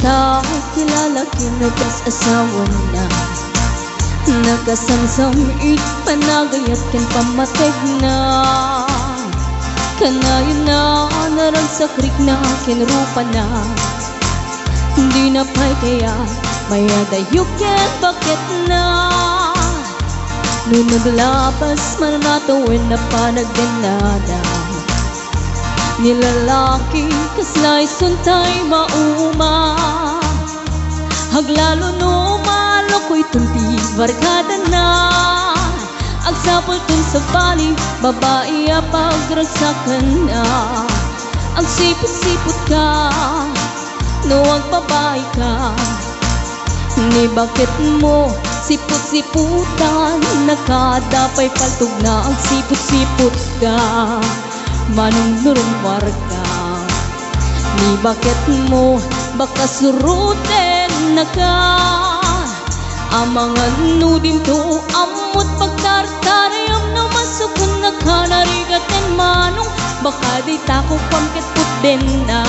ta kilala kinugas asawa na nagasamsamit panagayat ken pamateg na kanayon na naragsakrik na kinrupa na hindi na pa'y kaya mayadayo ken bakit na nung naglabas manatawin na panagdanada nilalaki kaslay suntay mauma haglalo no malokoy tunti barkada na agsapol tun sa bali babae pagragsakan na ang sipot-sipot ka no ang babae ka ni bakit mo sipot-siputan nakadapay paltog na ang sipot-sipot ka manong nurumwar ka ni bakit mo baka suruten na ka amangan nudim to amot pagtartarayam na masukun na ka narigaten manong baka di tako pamket putden na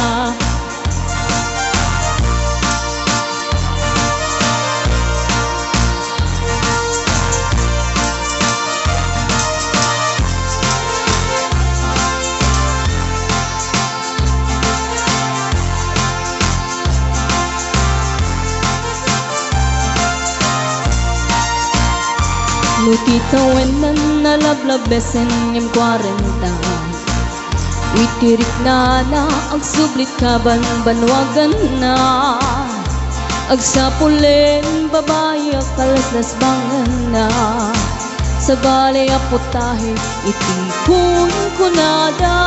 Nutitawen na nalablabesen yung 40 Witirik na ang sublit kaban banwagan na Agsapulen babae kalaslas bangan na Sa balay aputahe itikun kunada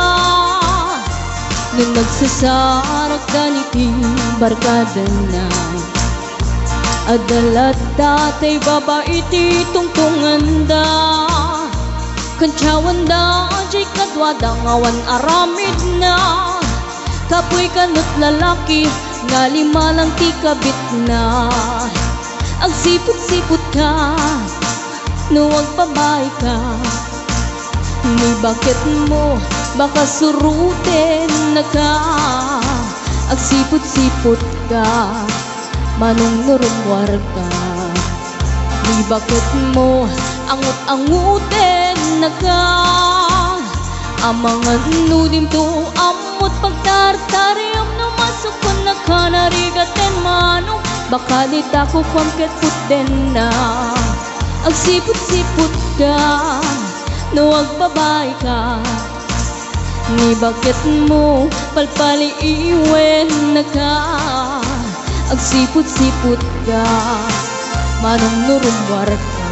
Nung nagsasarak ganiti barkada na Adalat datay babae ti tungtunganda Kansyawan da jay kadwada ngawan aramid na Kapoy kanot lalaki nga lima lang ti kabit na Agsipot-sipot ka nuwag babae ka Ni bakit mo baka suruten na ka Agsipot-sipot ka manong nurumwar ka Ni bakit mo angut-anguten na ka Amangan nudim to amot pagtartariam na masukon na ka narigaten manong baka di tako pamket putden na Agsipot-sipot ka nuwag babae ka Ni bakit mo palpali iwen na ka Agsipot-sipot ka manong nurumwar ka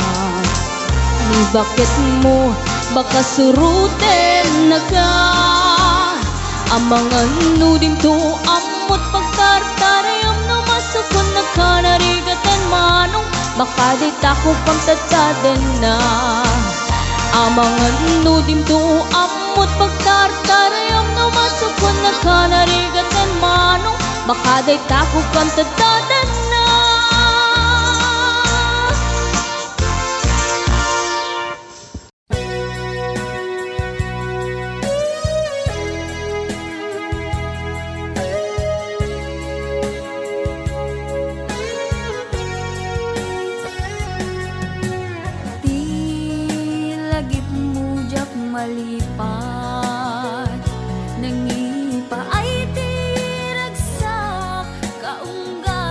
Ni bakit mo baka suruten na ka Amangan nudim to amot pagtartarayam na masukon na ka narigaten manong baka di tako pamtataden na Amangan nudim to amot pagtartarayam na masukon na ka narigaten manong baka di tako pamtataden na malipat nangipa ay tiragsak kaungga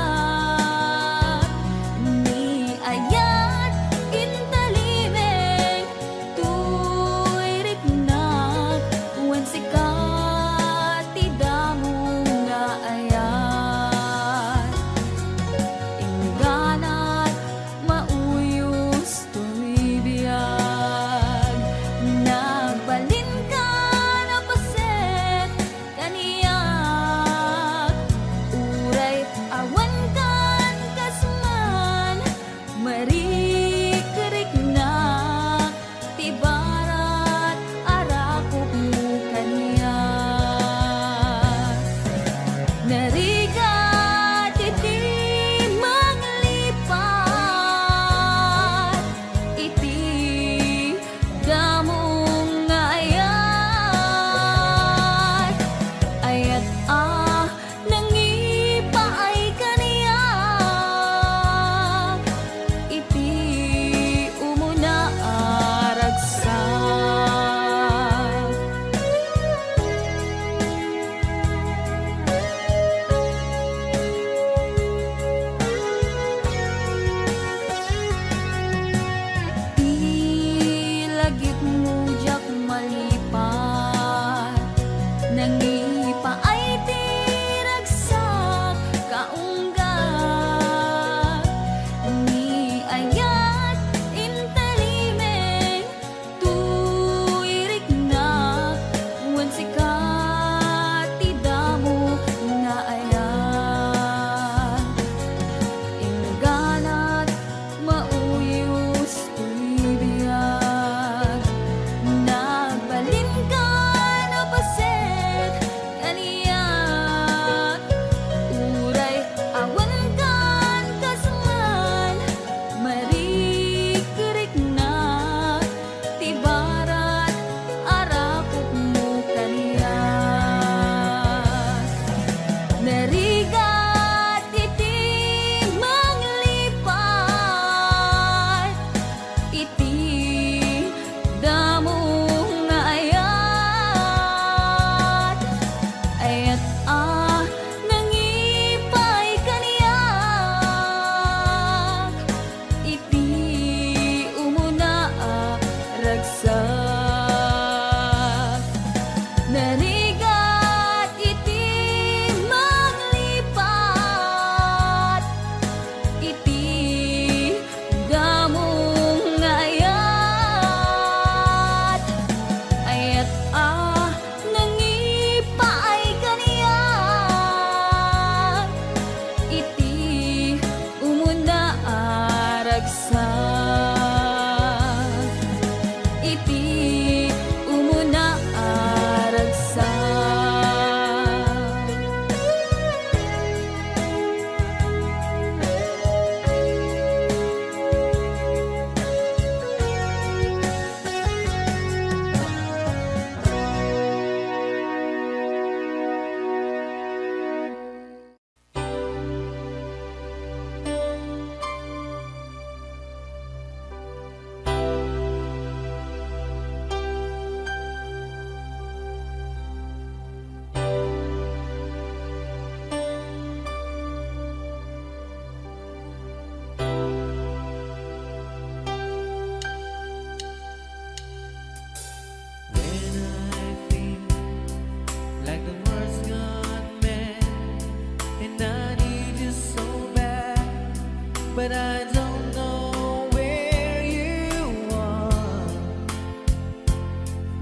but I don't know where you are.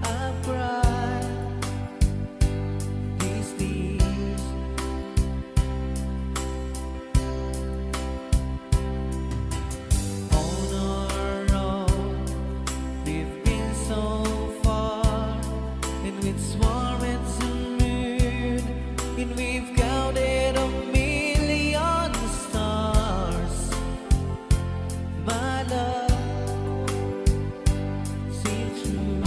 I've cried these tears. On our own, we've been so far, and with warm and moon, and we've counted a million stars. My love seems true.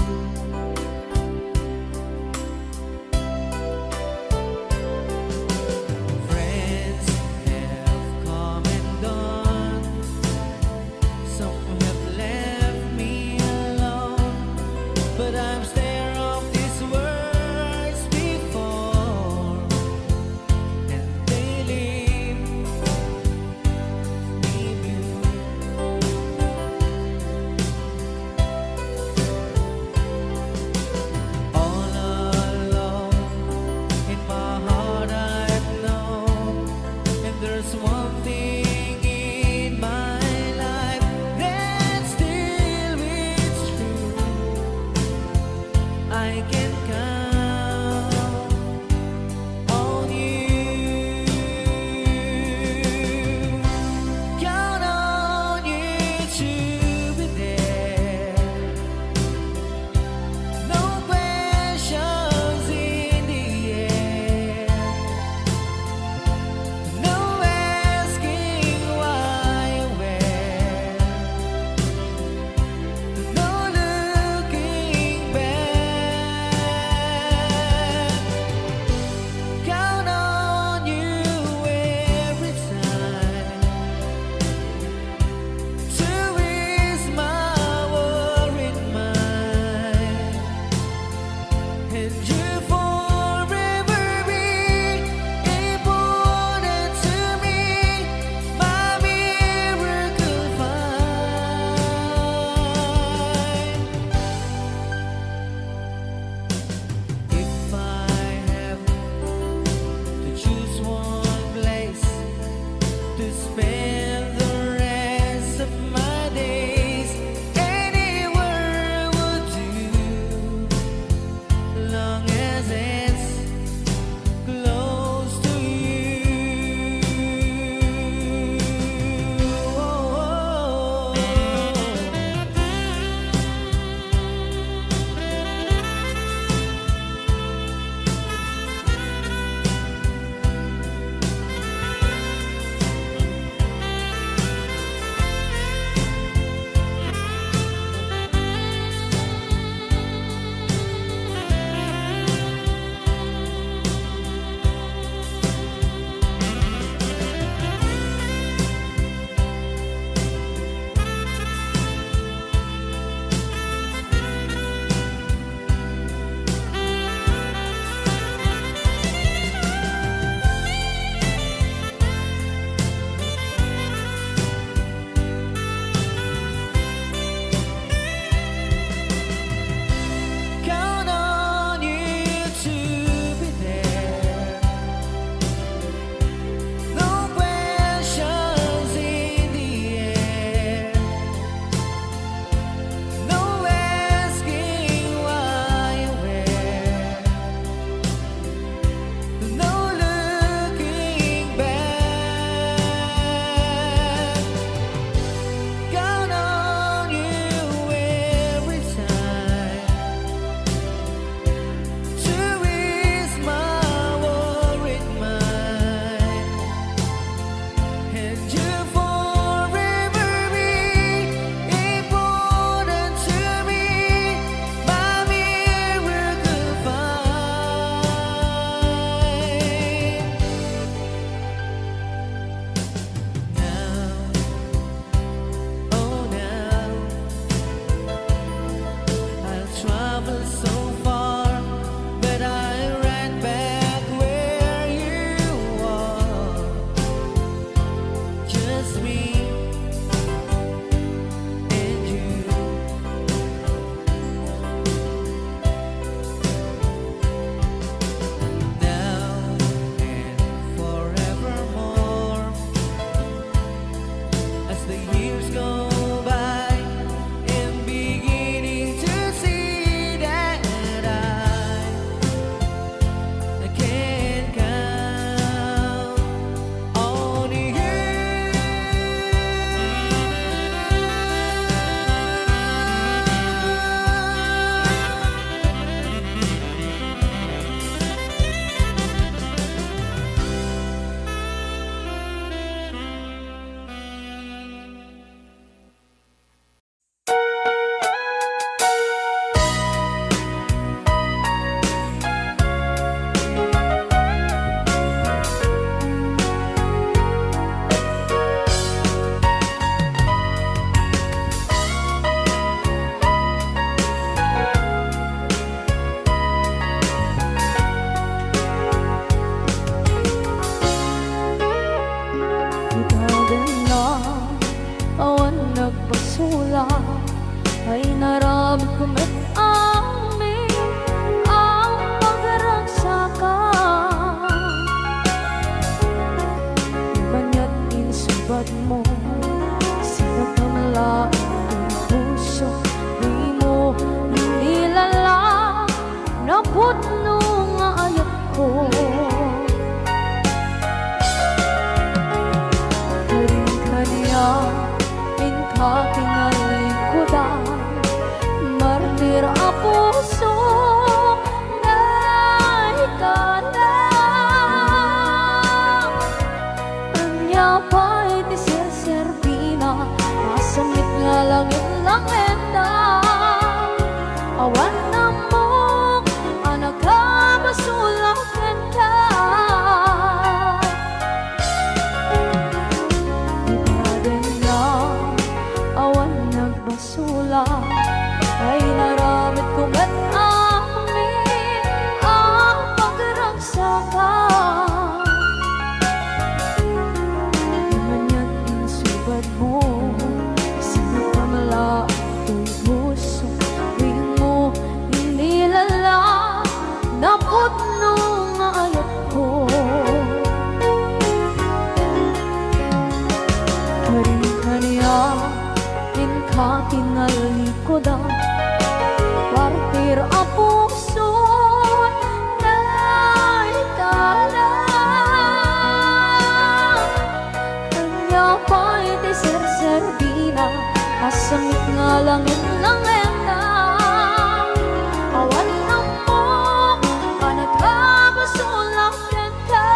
Friends have come and gone. Some have left me alone, but I'm scared of these words before, and they leave me blue. All alone in my heart I've known, and there's one thing in my life that still is true. I can count on you. Count on you to be there. No questions in the air. No asking why or where. No looking back. Count on you every time to ease my worried mind, and you forever be important to me, my miracle find. If I have to choose one place to spend the rest of my days, anywhere would do, long as it's close to you. Count on you to be there. No questions in the air. No asking why or where. No looking back. Count on you every time to ease my worried mind, and you forever be important to me, my miracle find. Now, oh now, I've traveled so far, but I ran back where you are. Just me and you. Now and forevermore, as the years go by, am beginning to see that I can count on you. Ikaw na awan nagpasula ay naramit ko met amin ang pagragsakan. Manya't insubad mo sinagpamalaang ang puso, di mo nilala na putno nga ayat ko. Minka kinalikudan, martir a puso na ikalang. Anya pa'y di serservina, masamit nga langit lang endang. Awan na mo, anak ka basulang kenta. Basula ay naramit ko met amin ang pagragsakan. Manya't insubad mo sinagpamala ang puso, di mo inilala na putno nga ayat ko. Karin-kaniya ka kinalikodan, partir a puso na ikalang. Kanya pa'y di serservina, asamit nga langit lang endang. Awan na mo, panagkabasulang kenta.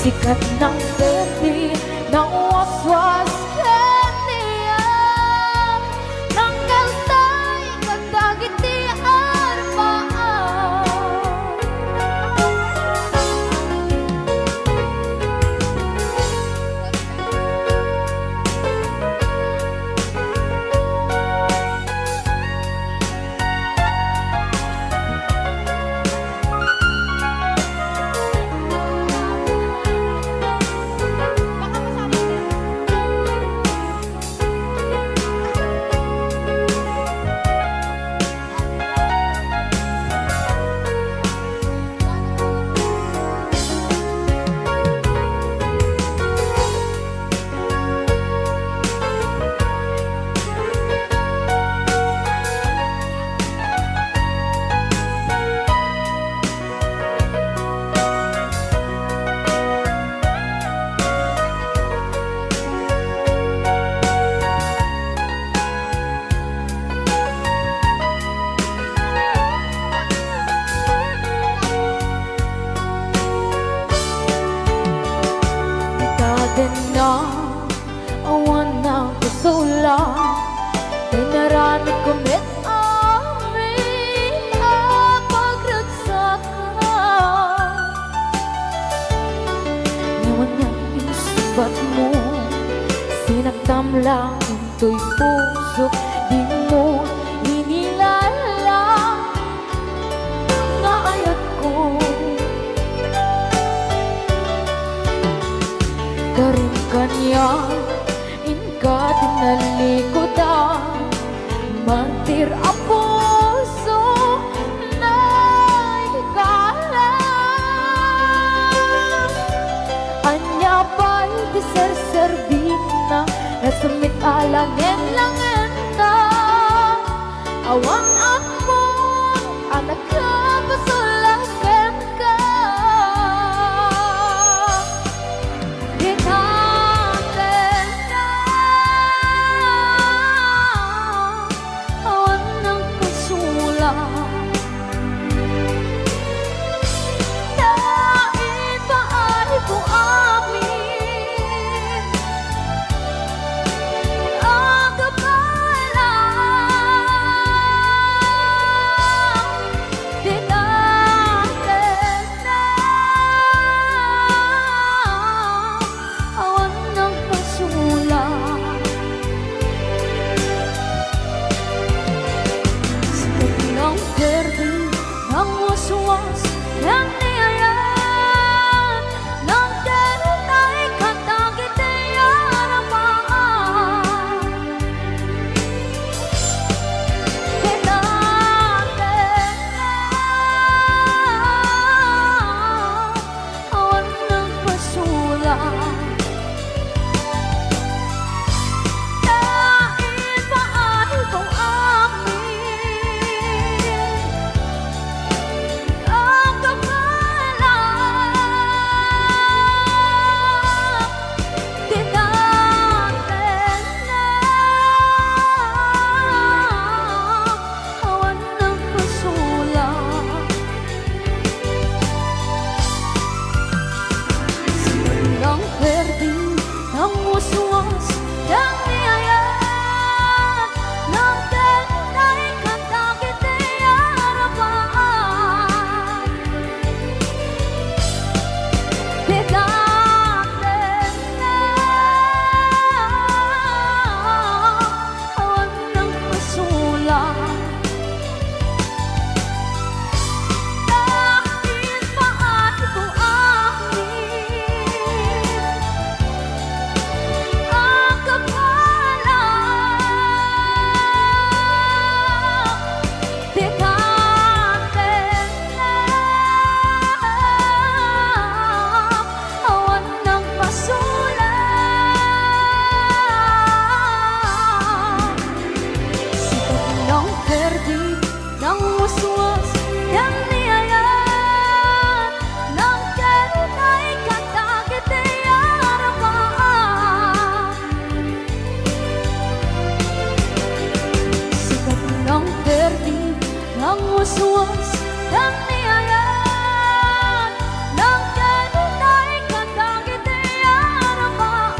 Sikat ng gabi ng waswas kaniya, ng kaltay kagagitian paan. awan ng kasula, ay naramit ko met amin ito'y puso, di mo inilala nga ayat ko. Karon kanya inka tinalikodan, mantir ang puso na ikala. Anya pa'y diserservin na nasumit alangin langin na awan ako anak ka pasulakan ka. Dinatan na awan ng kasulat. Dahil ba ay kung amin ang kapalan. Dinatan na awan ng kasulat. Sikat ng berde ng waswas ng niyayan ng darat ay katagit ay harapan. Tinatan na awan ng pasulat. Dahil ba ay kung amin ang kapalan. Tinatan na awan ng pasulat. Ng berde ng waswas ng niyayan ng darat ay katagit ay harapan. Tinatan na awan ng pasulat. Dahil ba ay kung amin ang kapalan. Tinatan na awan ng pasulat. Sikat ng berde ng waswas ng niyayan ng darat ay katagit ay harapan. Sikat ng berde ng waswas ng niyayan ng darat ay katagit ay harapan.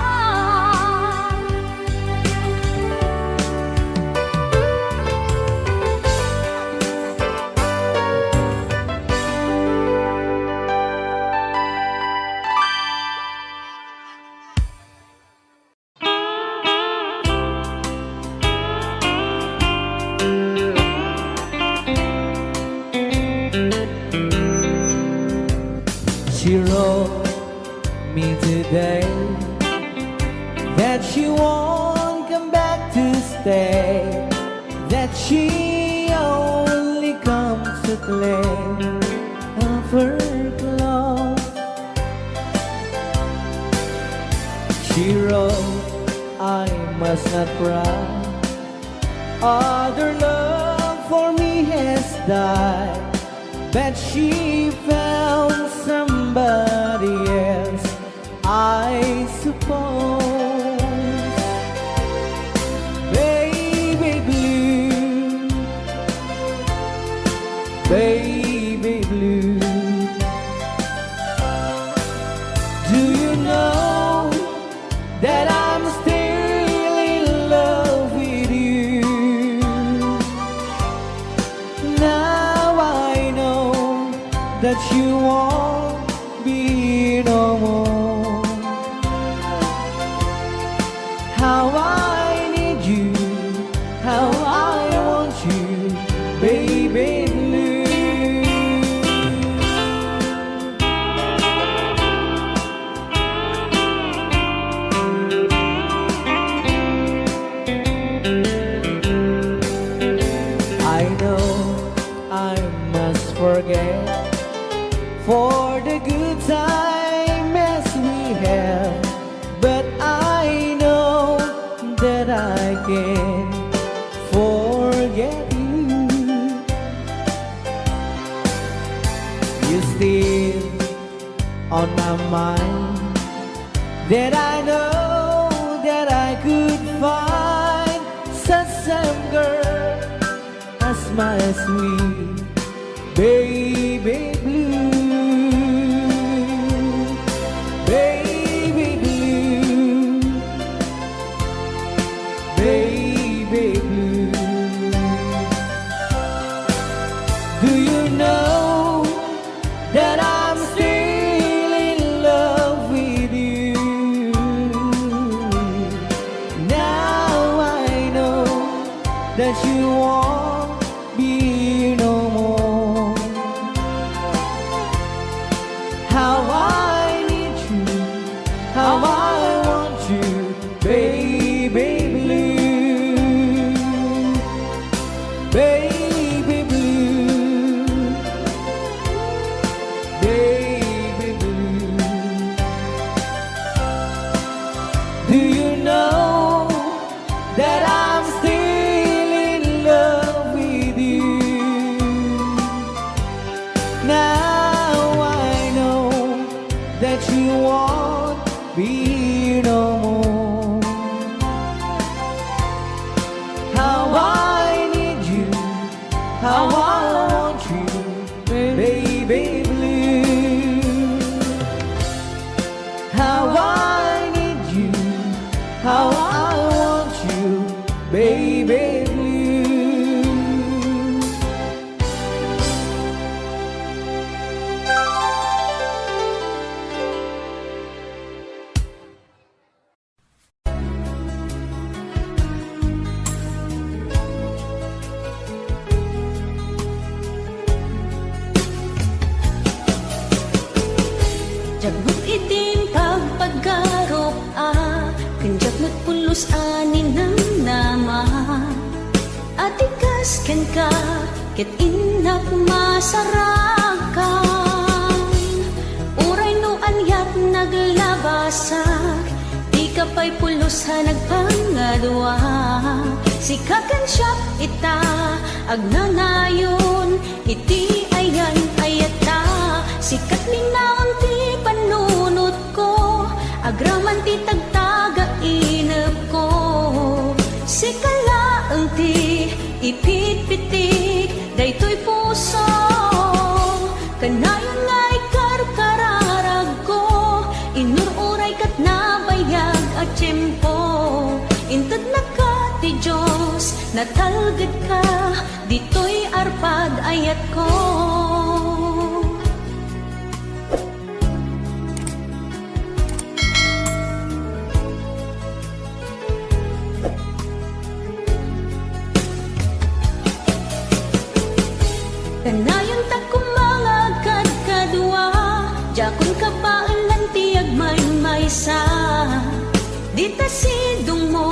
She wrote me today that she won't come back to stay, that she only comes to claim of her clothes. She wrote, I must not cry, other love for me has died, but she found somebody else, I suppose. Baby blue, baby blue, do you know that I'm still in love with you? Now I know that you won't be no more. How I need you baby blue. I know I must forget for the good times we have, but I know that I can forget you. You still on my mind, that I know that I could find such some girl as my sweet baby blue, baby blue, baby blue. Do you know that I'm still in love with you? Now I know that you won't be here no more. How I need you, how I want you, baby blue, baby blue, baby blue. Do you know that I'm still in love with you? Now I know that you won't be here no more. How I need you, how I want you, baby blue. How I need you, how I want you, baby blue. Jagbut itim pagpaggarop kanjak nagpulos anin ng nama. Atikas ken ka ket inak masarakan. Uray no anyat naglabasak, di ka pa'y pulos ha nagpangadwa. Sikakan siya ita agnanayon, iti ayan ayata. Sikat minaon ti panunot ko, agraman ti tagtaga inep ko. Sikalaang ti ipit-pitik, daytoy puso. Kanayon nga ikarkararag ko, inururay kat nabayag at tiyempo. Inted na ka ti Diyos, natalgad ka, dito'y arpad ayat ko. Kanayon ta kumangagad kadwa, jakon kapailan tiyag maysa. Dita sidong mo,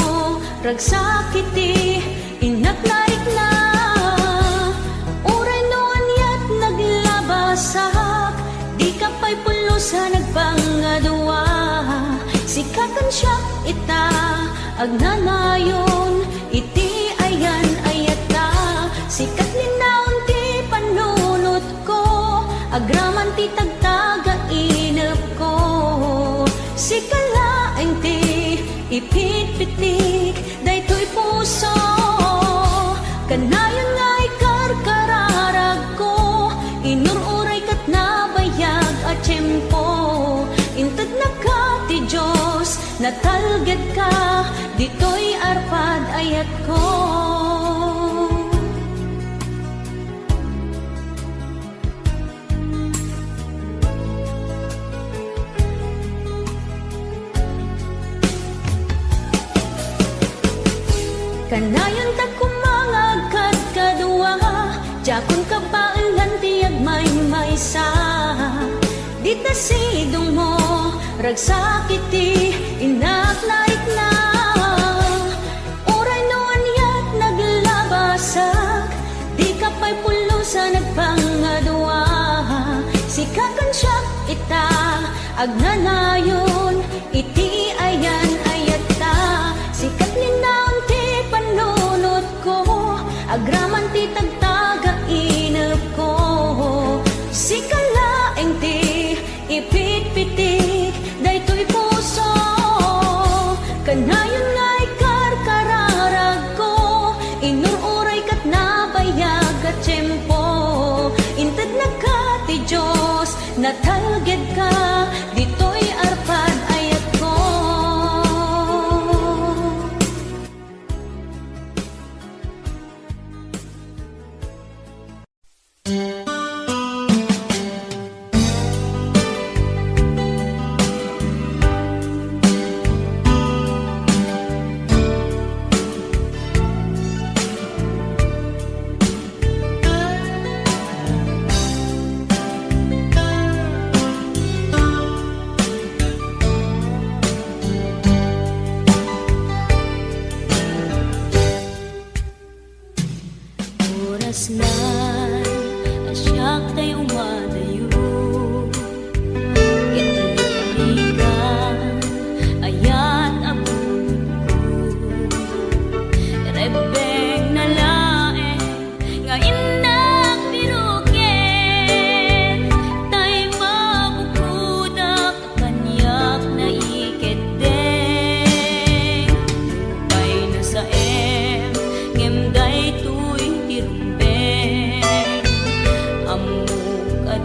ragsakiti, inaglarik na. Uray no anyat naglabasak, di ka pa'y pulos ha nagpangadwa. Sikakan siya ita, agnanayon, iti ayan ayata. Sikat ninaon ti panunot ko, agraman ti tagtaga inep ko. Sikalaeng ti ipit-pitik, daytoy puso. Kanayon nga ikarkararag ko, inururay kat nabayag at tiyempo. Inted na ka ti Diyos, natalgad ka, dito'y arpad ayat ko. Kanayon ta kumangagad kadwa, Yakon ka ba tiyag may sa di ta sidong mo ragsakiti inak laik na uray noon yat naglabasak di ka pa'y pulo sa nagpangadwa sikakan siya ita agnanayon iti ayan ayata sikat ni naon ti panunot ko agraman ti tagtaga inep ko sikalaeng ti ipit-pitik daytoy puso kanayon nga'y karkararag ko inururay kat nabayag at tiyempo inted na ka ti Diyos natalged ka ditoy arpad ayat ko. Oras na asyak tayo madayo Italikan ayat abun ko Rebeng na lae nga inak piruken Tay mabukudak kanyak na iketeng Tay na sa ngemday tuy tirumben amuk at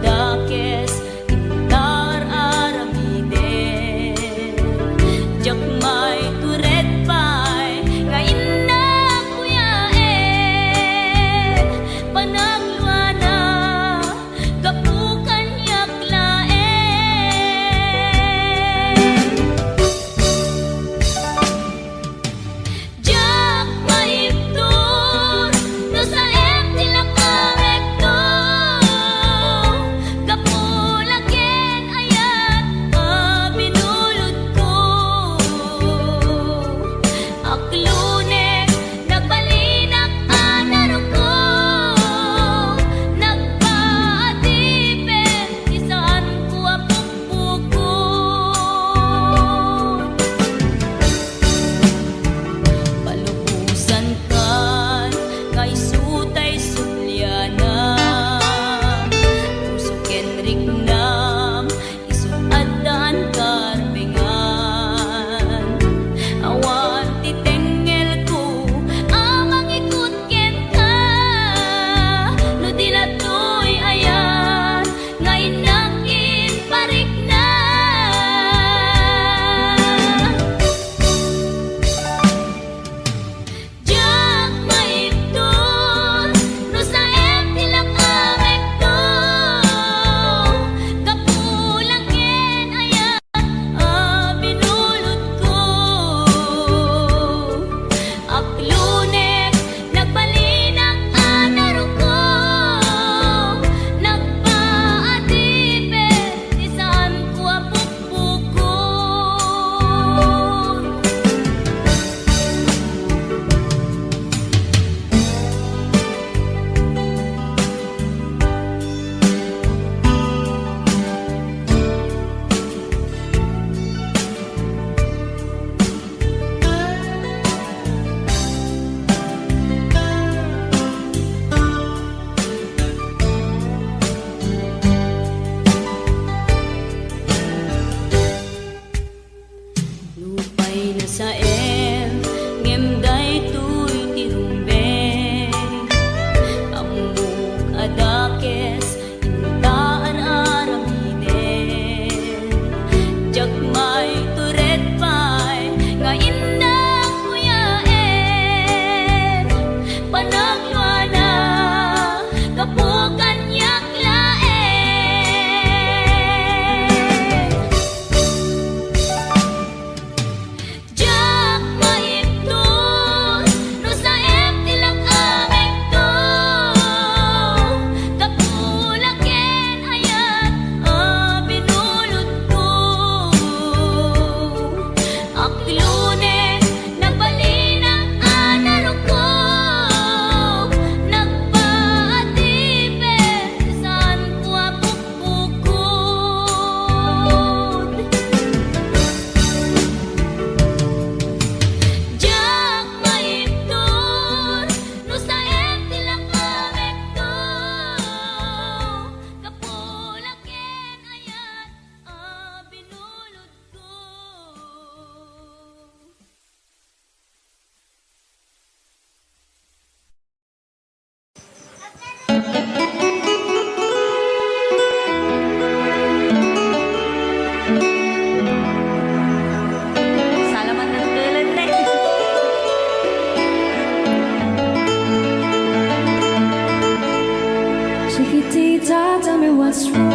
Chiquitita, tell me what's wrong.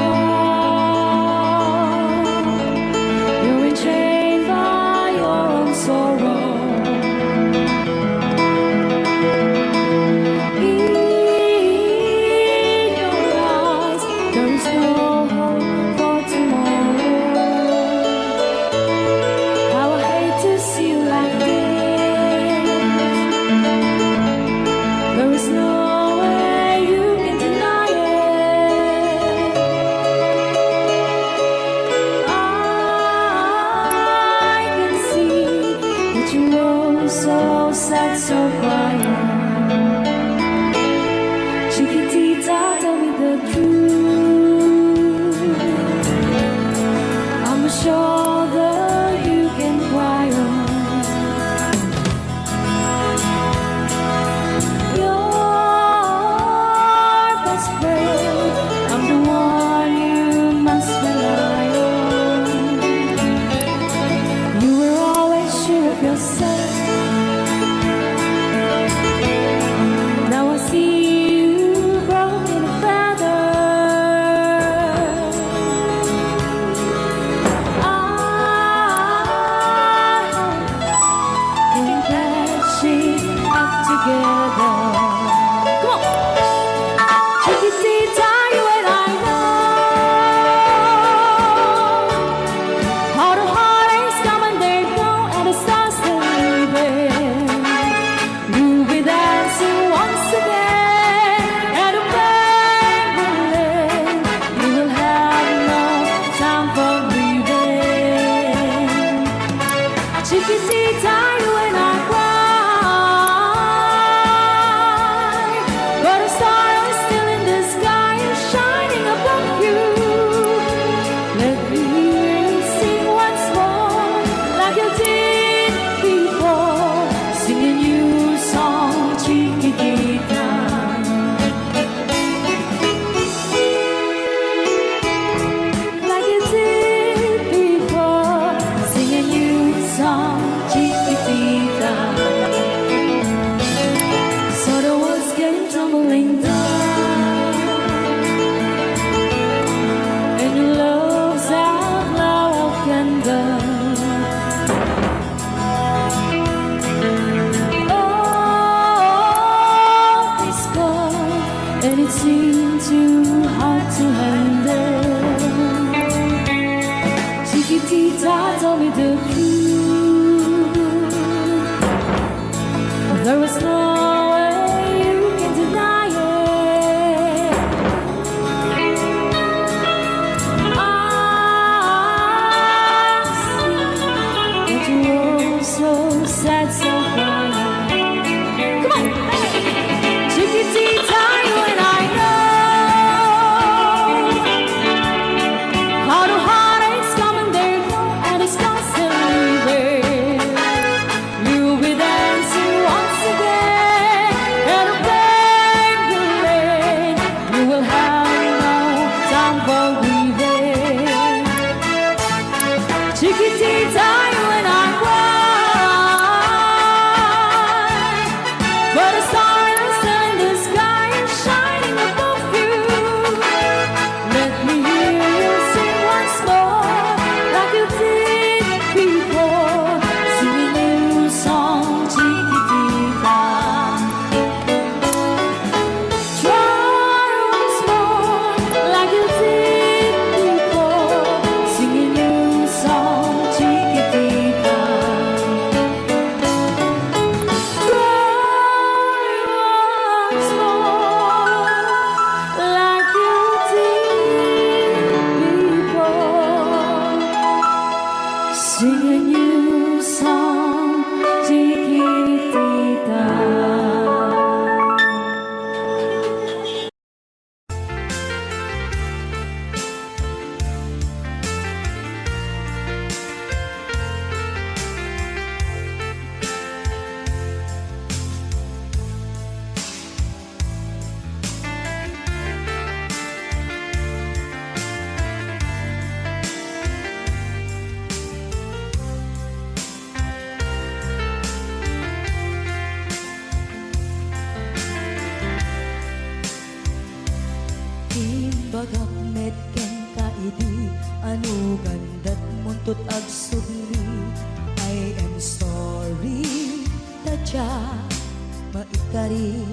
You're enchained by your own sorrow. In your eyes, there is no hope for tomorrow. How I hate to see you like this. There is no way you can deny it. I can see that you're so sad, so quiet. Chiquitita, tell me the truth. I'm a shoulder you can cry on. Your best friend, I'm the one you must rely on. You were always sure of yourself. Now I see you broken a feather. And that she's up together. Come on, Chiquitita, you and I know how the heartaches come and they go, and the stars still leaving. You'll be dancing once again, and the pain will end. You will have no time for breathing. Chiquitita, you and I cry, but a star is still in the sky and shining above you. Let me hear you sing once more, like you did before, sing a new song, Chiquitita. Like you did before, sing a new song, Chiquitita. So the words came tumbling down, and your love's outlaw candle. Oh, it's gone, and it seemed too hard to handle. Chiquitita, tell me the truth. There was no way you can deny it. I see that you're so sad, so quiet. Come on, Chiquitita, you and I know how the heartaches come and they go, and the stars still leaving. You'll be dancing once again. Imbagak medken ka idi anu gandat muntut ag subli. I am sorry tadya maikari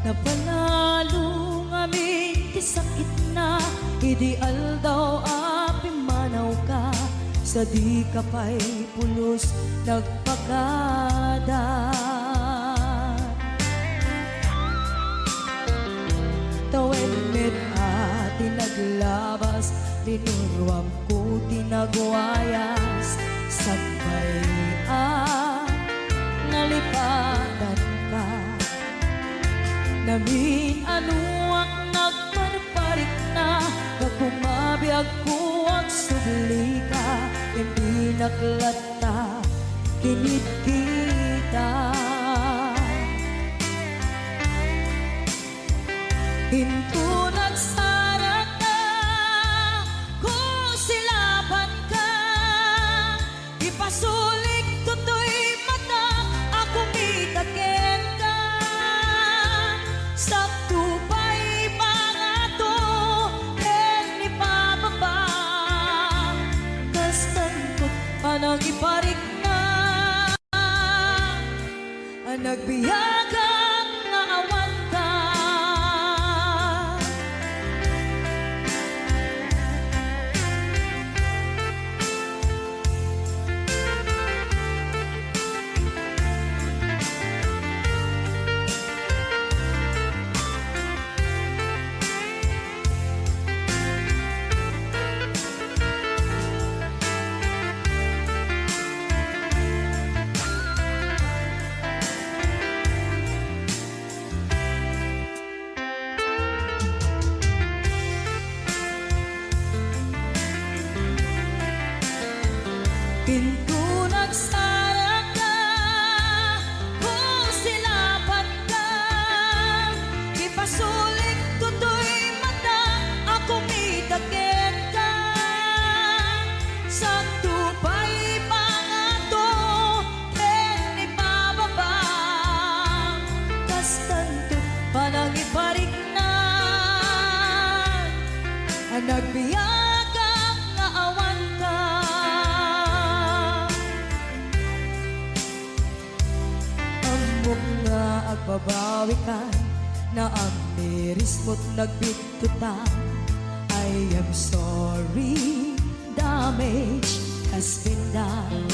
na panalo ngamin ti sakit na ideal daw api manaw ka sa di ka pa'y pulos nagpagada. Tawen met ati naglabas tinuruam ko tinagwayas sabay nalipatan ka namin ano ang nagparparik na nagpumabiyag ko ang subli ka hindi naklata kinit kita. Hinto nagsara ka, kung silaban ka, ipasulik tutoy mata, ako mitaken ka. Sakto pa'y pangato, ken ipababa, kastantot panang iparik na, ang nagbiyagang na awan ka. Pinto nagsara ka, kung silaban ka, ipasulik tutoy mata, ako mitaken ka. Sakto pa'y pangato, ken ipababa, kastanto panang iparik na, ang nagbiyagang na awan ka. Nga agbabawi ka na ang miris mo't nagbitutan. I am sorry, damage has been done.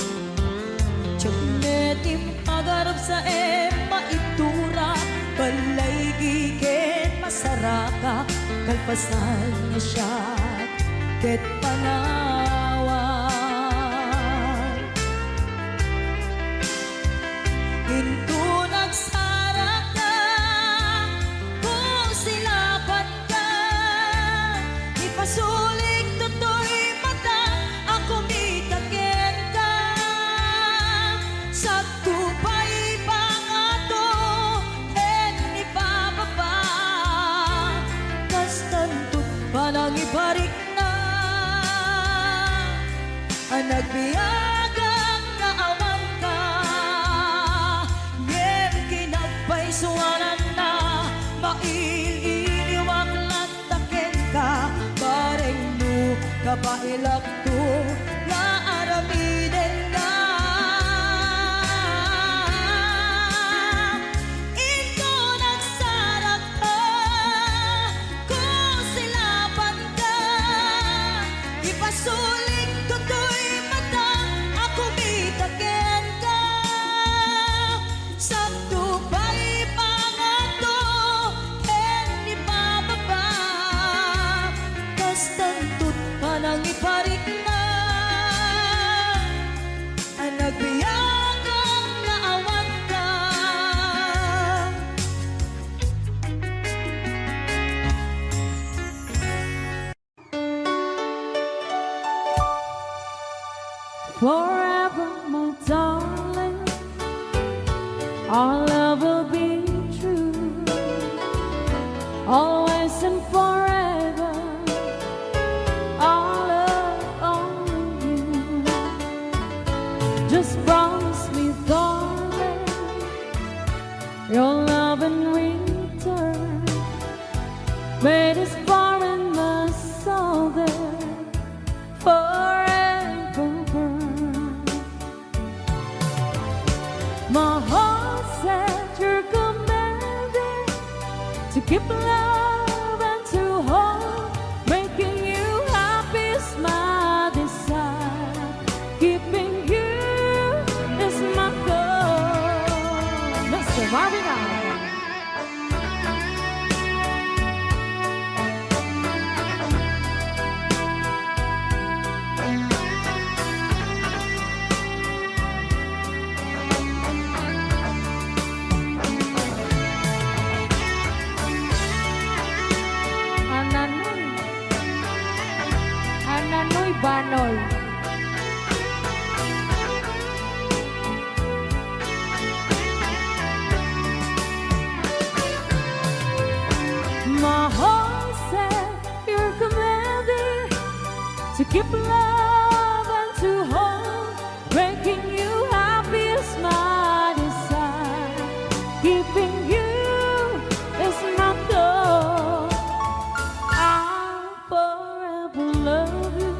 Tiyognetim pagarap sa maitura, balay giket masaraka, kalpasan niya siya ket panawan. Hinto nagsara ka, kung silaban ka, ipasulik tutoy mata, ako mitaken ka. Sakto pa'y pangato, ken ipababa, kastantot panang iparik na, ang nagbiyagang na awan ka. Suwanan na maililiwag lantaken ka, bareng no kabailak to nga aramiden ka. Ito nagsarap ka, kung silaban ka, ipasulik tutoy mata, ako mitaken ka. Sakto pa'y pangato, ken ipababa, kastantot panang iparik na, ang nagbiyagang na awan ka. Forever, my darling, our love will be true, always and forever. Our love only you. Just promise me, darling, your love in return. May this far and must all there forever burn. My heart said you're commanded to keep love and to hold, making you happy is my desire. Keeping you is my goal. Mr. Marvin Allen. Ananoy Banoy. My heart said you're commanded to keep love and to hold, making you happy is my desire. Keeping you is my goal. I'll forever love you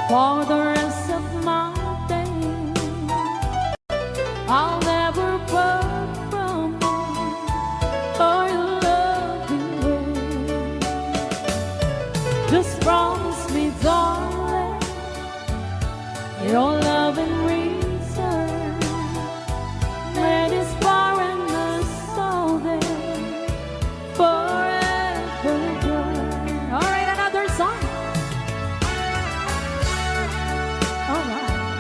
for the rest of my days. I'll never part from you or your loving ways. Just promise me, darling, your love in return. Let this far and the soul there forever burn. All right, another song. All right.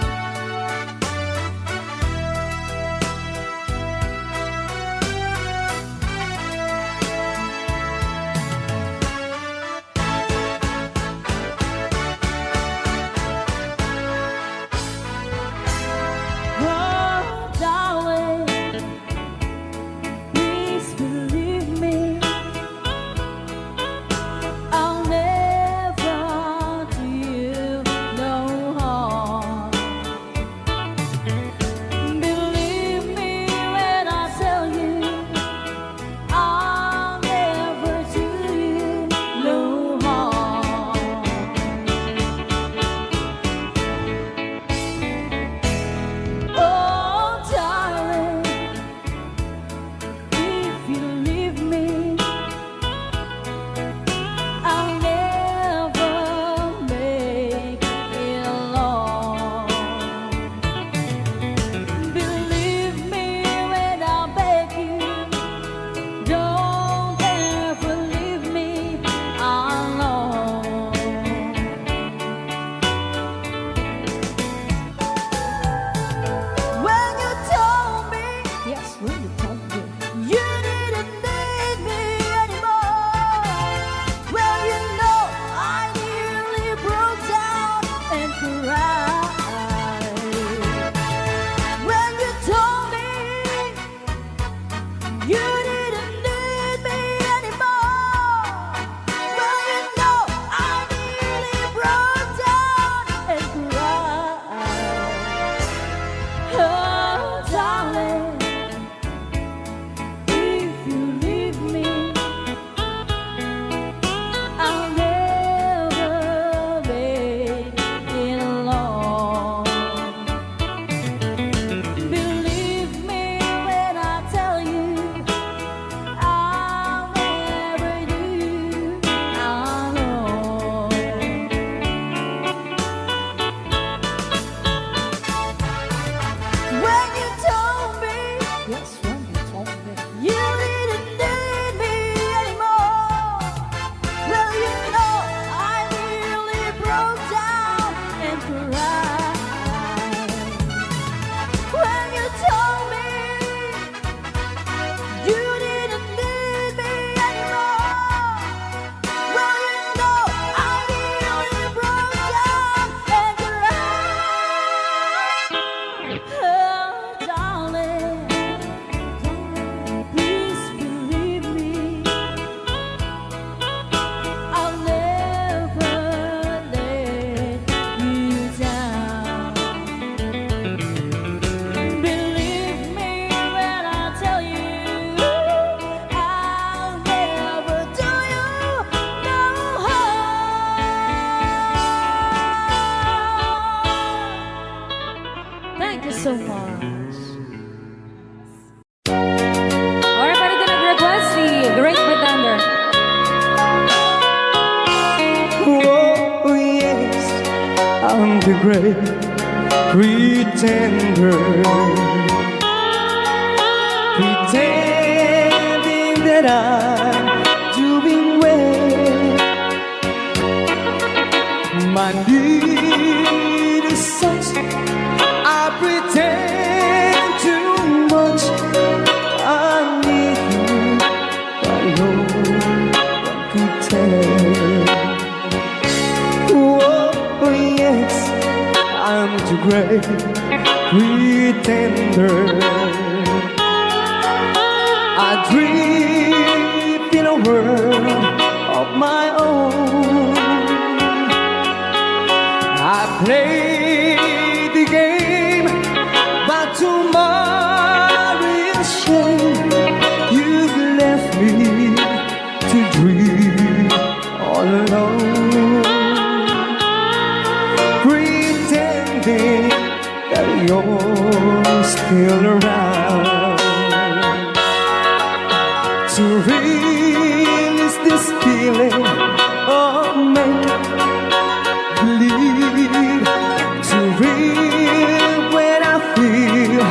the great pretender, pretending that I'm doing well. My need is such, I pretend too much. I need you, but no one could tell. Oh yes, I'm the great pretender. I dream in a world of my own. I play the game, but tomorrow is shame. You've left me to dream all alone, pretending that you're still around. To release this feeling of make-believe, to real when I feel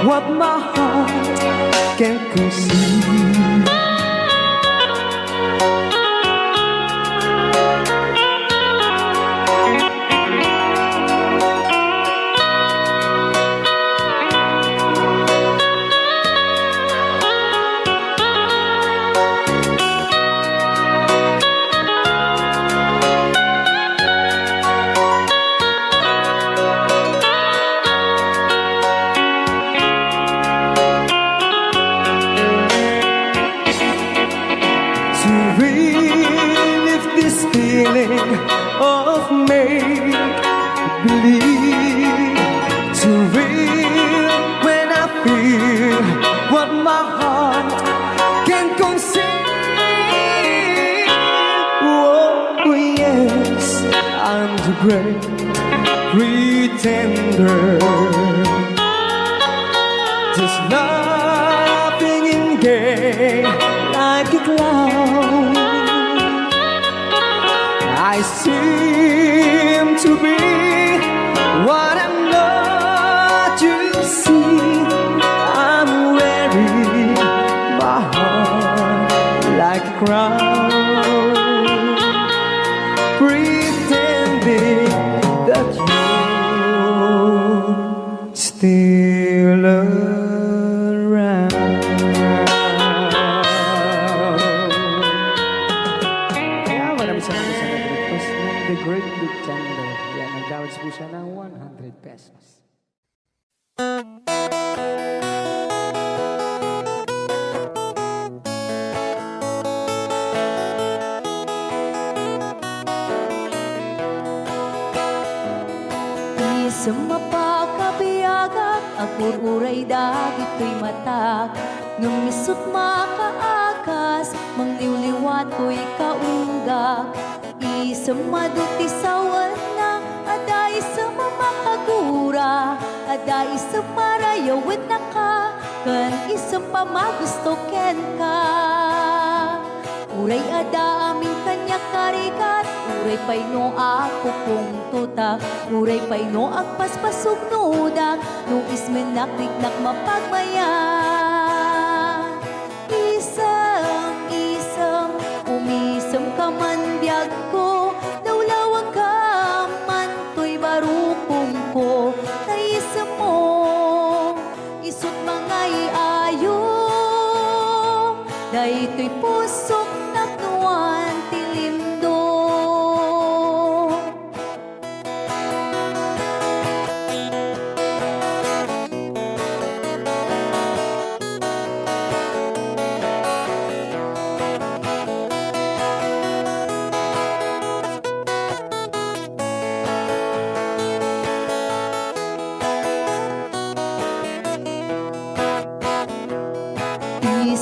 what my heart can conceive. To relive this feeling of make-believe, to real when I feel what my heart can conceive. Oh yes, I'm the great pretender, just laughing in gay like a clown. I seem to be what I'm not, you see. I'm wearing my heart like a crown, pretending that you're still around. Kaya maraming salamat sa nag-request ng The Great Pretender. Yan, nag-downloads po siya ng 100 pesos. Sa mapakabiyagak, agur-uray dagit ko'y matak. Nung misut makaakas, mangliwliwat ko'y kaunggak. Isang maduti sawan na, aday sa mamakagura. Aday sa marayawit na ka, kan isang pamagusto ken ka. Uray ada aming kanya karikat, uray pay no ako kung tutak, uray pay no agpaspasog nudak, no ismenakliknak mapagmaya. Isang, umisam ka man biyag ko, naulawag ka man to'y barukong ko, naisam mo, isut mga iayo, dahi to'y pusok naknuan tilindo.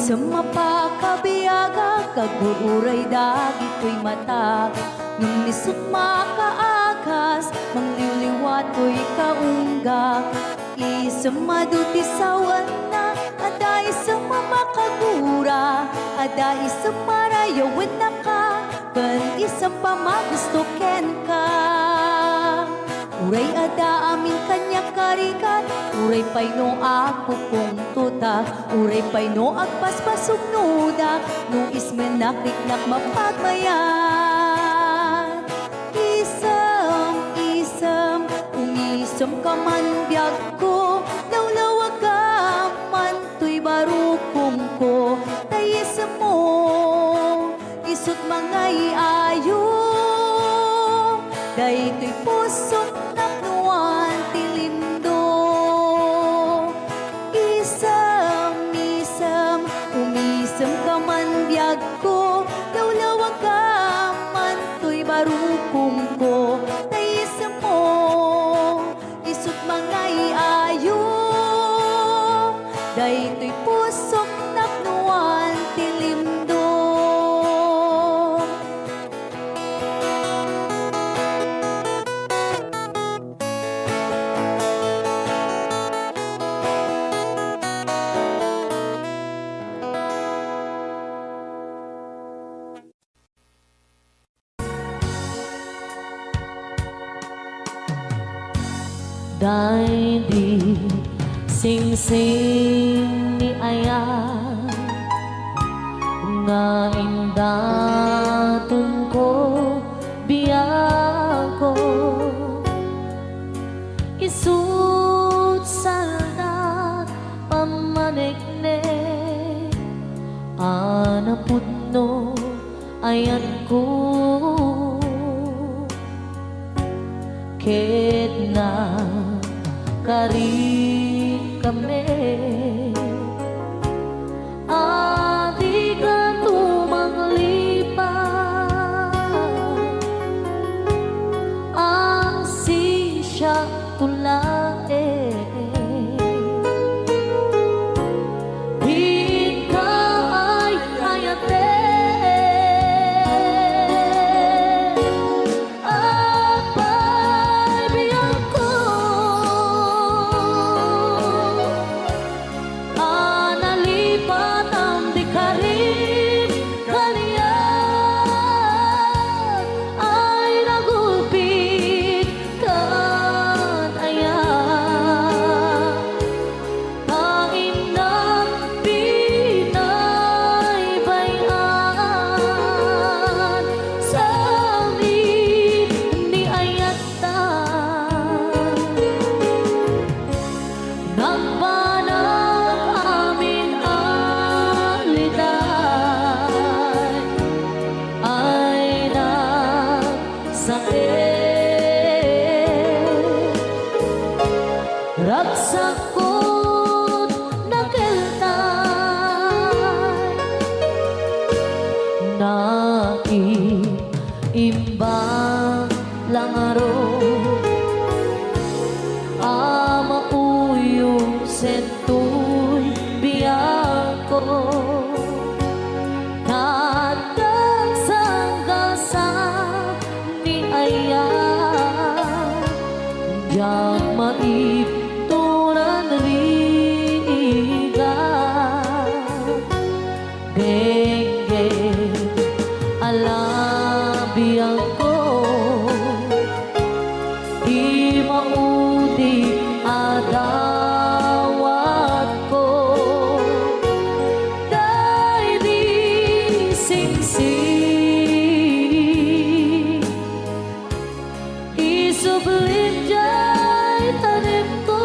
Sa mapakabiyaga, kagururay dagit ko'y matak. Nung nisut makaakas, mangliwliwat ko'y kaunggak. Isang maduti sawan na, aday sa mamakagura. Aday sa marayawin na ka, kan isang pamagusto ken ka. Uray ada amin kanya karikat, uray pay no ako kong tuta, uray pay no agpaspasog nuda, no ismenakiknak mapagmayan. Isam, umisam ka man biyag ko, lawlawag ka man to'y barukong ko, tayisam mo, isut mga iayo, day to'y pusong napnuan tilindo. Isam, umisam ka man biyag ko, lawlawag ka man to'y barukong ko, tayisam mo, isut mga iayo, day to'y pusong napnuan tilindo. Dahil di sing-sing ni Aya nga indatun ko biyako isut salda pamanikne anaput no ayan ko ket na kari kami adi ka tumanglipat ang sisya tulae di ka ay hayate apay biyang ko analipat ang di ka rin kaliyan ay nagulpit kan ayan kain ng pinaybayan sa amin ni ayatan nagbanang amin aliday ay nagsakit ragsakot nakeltay naiimbang langaro ama uyong sentoy biyako tatag sanggasa ni Aya yang maiptunan riga denge alabiyang ko di maudi adawat ko dahil di singsing isublim jay tanim ko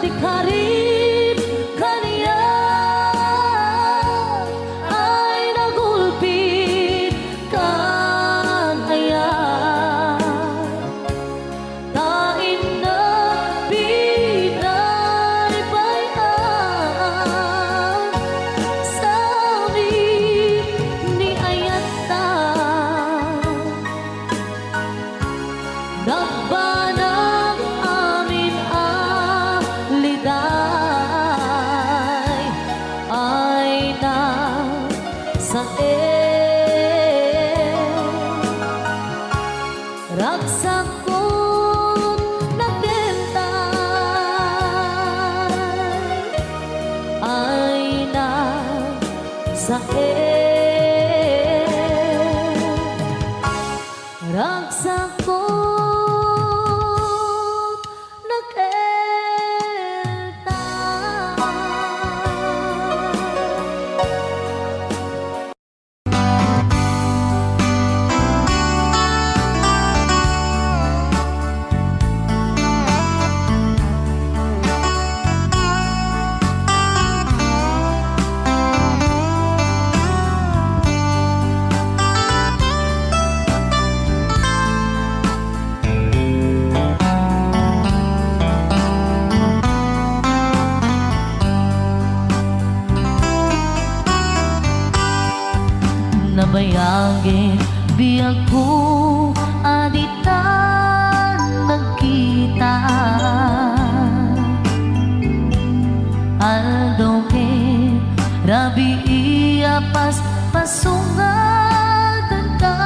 di karib kaniya ay nagulpit kanaya tain na pinaribayan sa amin ni Ayata nagbanang amin aliday ay na sa ragsakot nagbentay ay na sa ragsakot nagbentay. Nabayagin biyag ko aditan nagkita aldo ke rabi iya pas pasungatan ka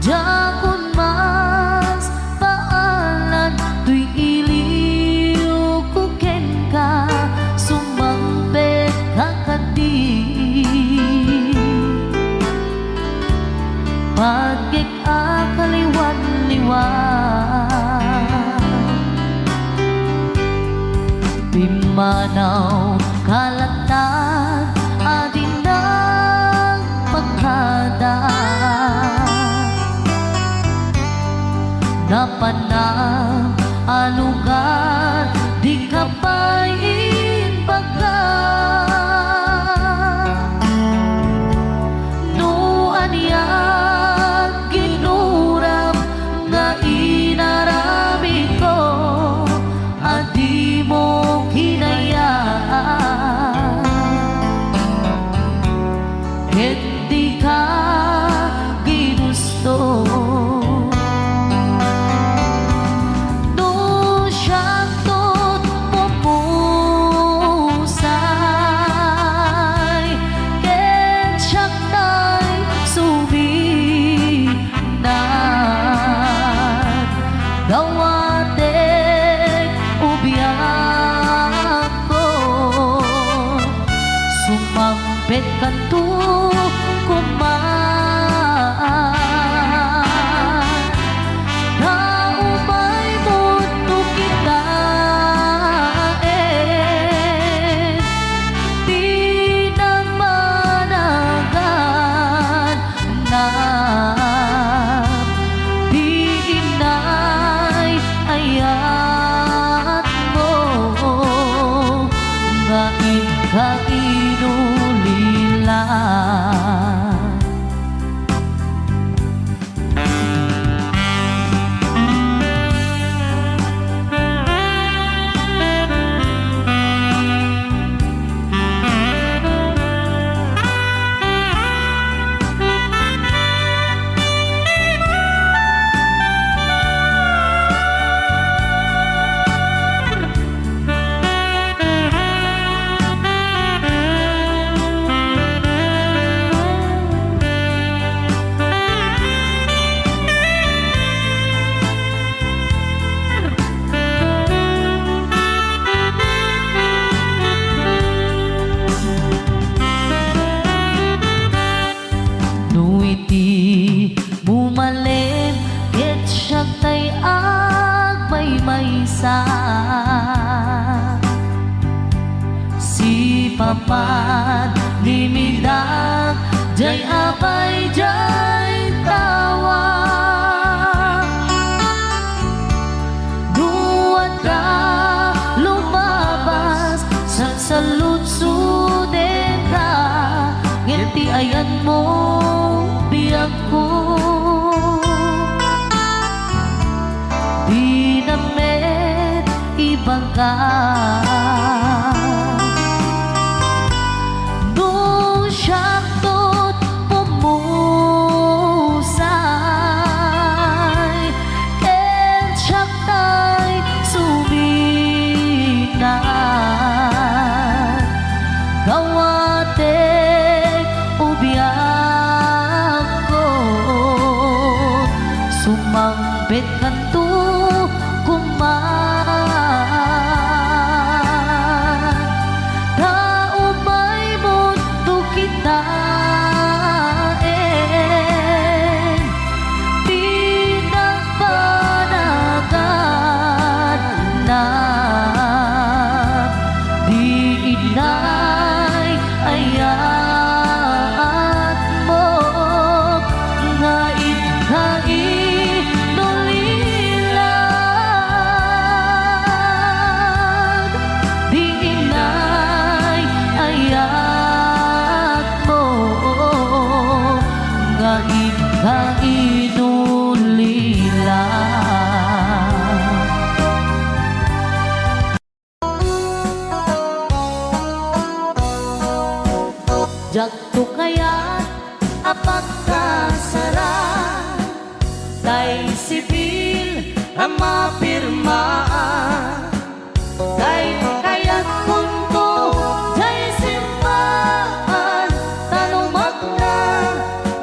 jakun mas paalan tuy iliw kuken ka sumangpet kakadi pagkik akaliwan-liwan pimanaw kalatag adin ng pagkada napanang alugar di kapain baga no aniya ginuram nga inarami ko adi mo hinayaan hindi ka ginusto gawatek ubiyak ko sumampet kanto kumaan na umay mundo kita di na managan na ayat mo nga ikainulilan. Nuiti bumalin ket siya tay agmay-maysa si papat limidak jay abay jay tawa ka. Nung siyang tot pumusay, ken siyak tay suminan. Kawatek ubiyak ko, sumangbet kanto kuman. Kaumay mundo kita pinagpanagan na di inay ayat mo nga inulilan. Di inay ayat mo nga inulilan. Jagto kaya't apagkasara, tay sibil ang mapirmaan. Tay kaya't kunto, tay simbahan, talumak na,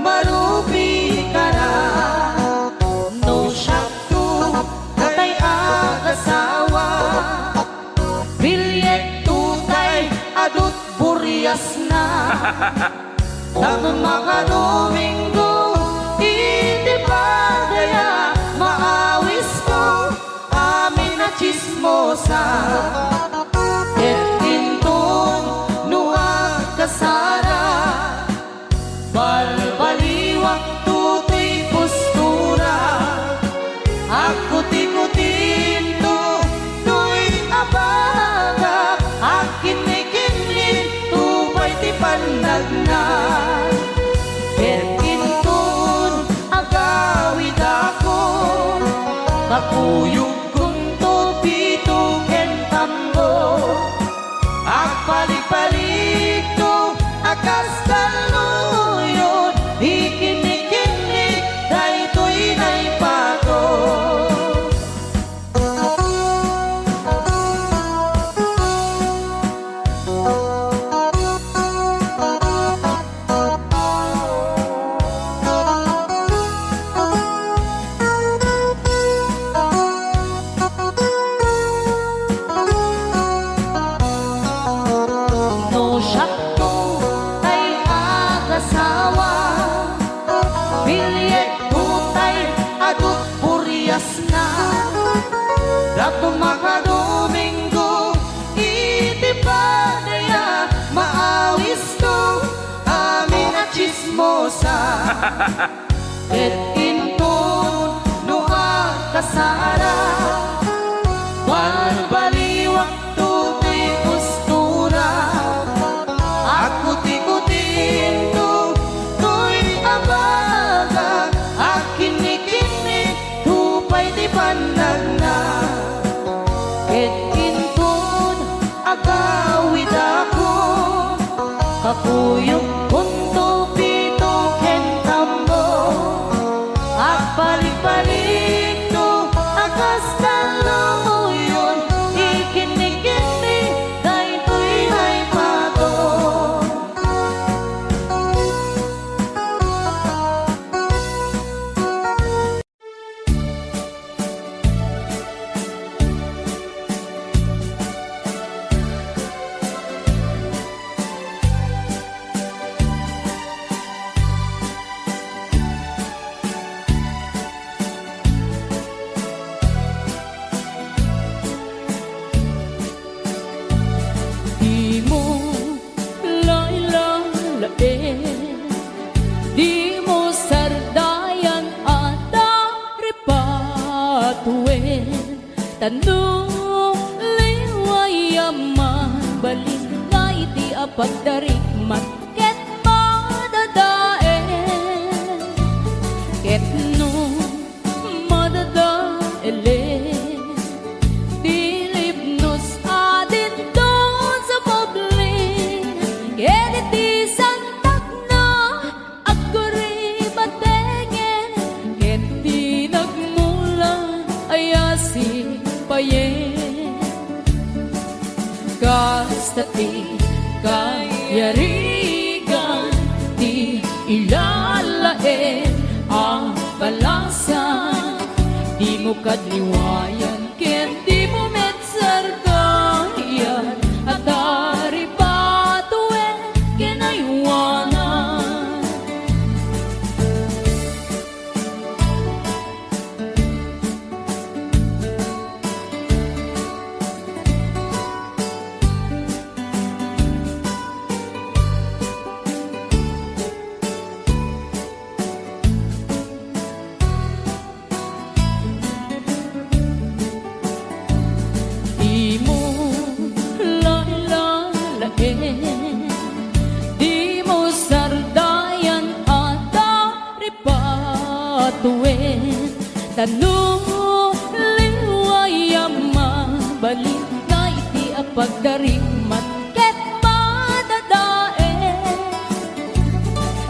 marubi ka na. No syakto, tay agasawa, bilyet tutay, adut buryas na. Tanong mga Domingo, hindi pa kaya maawis ko amin na chismosa. Ket intong nuwag kasara, balbaliwak tutoy postura. Ako tikutin to, to'y abagap, akin may kinlin, tupay ti pandagnan. Ket intun agawid ako, kakuyog kong tupito ken tambo. Agpalik-palik to, akas kaluyon, ikinik-kinik, daytoy naipato. No syakto tay agasawa, bilyet tutay adut buryas na. Dato mga Domingo, iti pa daya maawis to amin na chismosa. Ket intun nuwag kasara, balbaliwak tutoy postura. Ako tikutin to, to'y abaga, akinik-inik, tupay di pandagnan. Ket intun agawid ako, kakuyog kong tupito ken tambo. Agpalik-palik to, akas kaluyon, ikinik-inik, daytoy naipato. Di mo lailalain, di mo sardayan at ripatuin. Tanong liwayaman, balingay di apagdarikmat, ket madadaen. Ket no madadaelen, di libnos Basta ti kayarigan, ti ilalain ang balasan. Di mo kadliwayan, ken di mo metsargayan, at dari patuen kinaywanan. Di mo lalalain, di mo sardayan at dari patuin. Tanuliwayam mabalik na iti apagdariman ket madadae.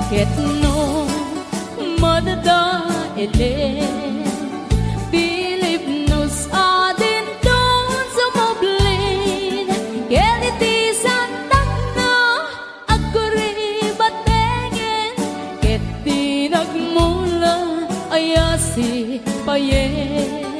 Ket no madadae Bilib nos adin don sumoblin, ket iti santak na aguri batengen, ket tinagmula ayasi payen.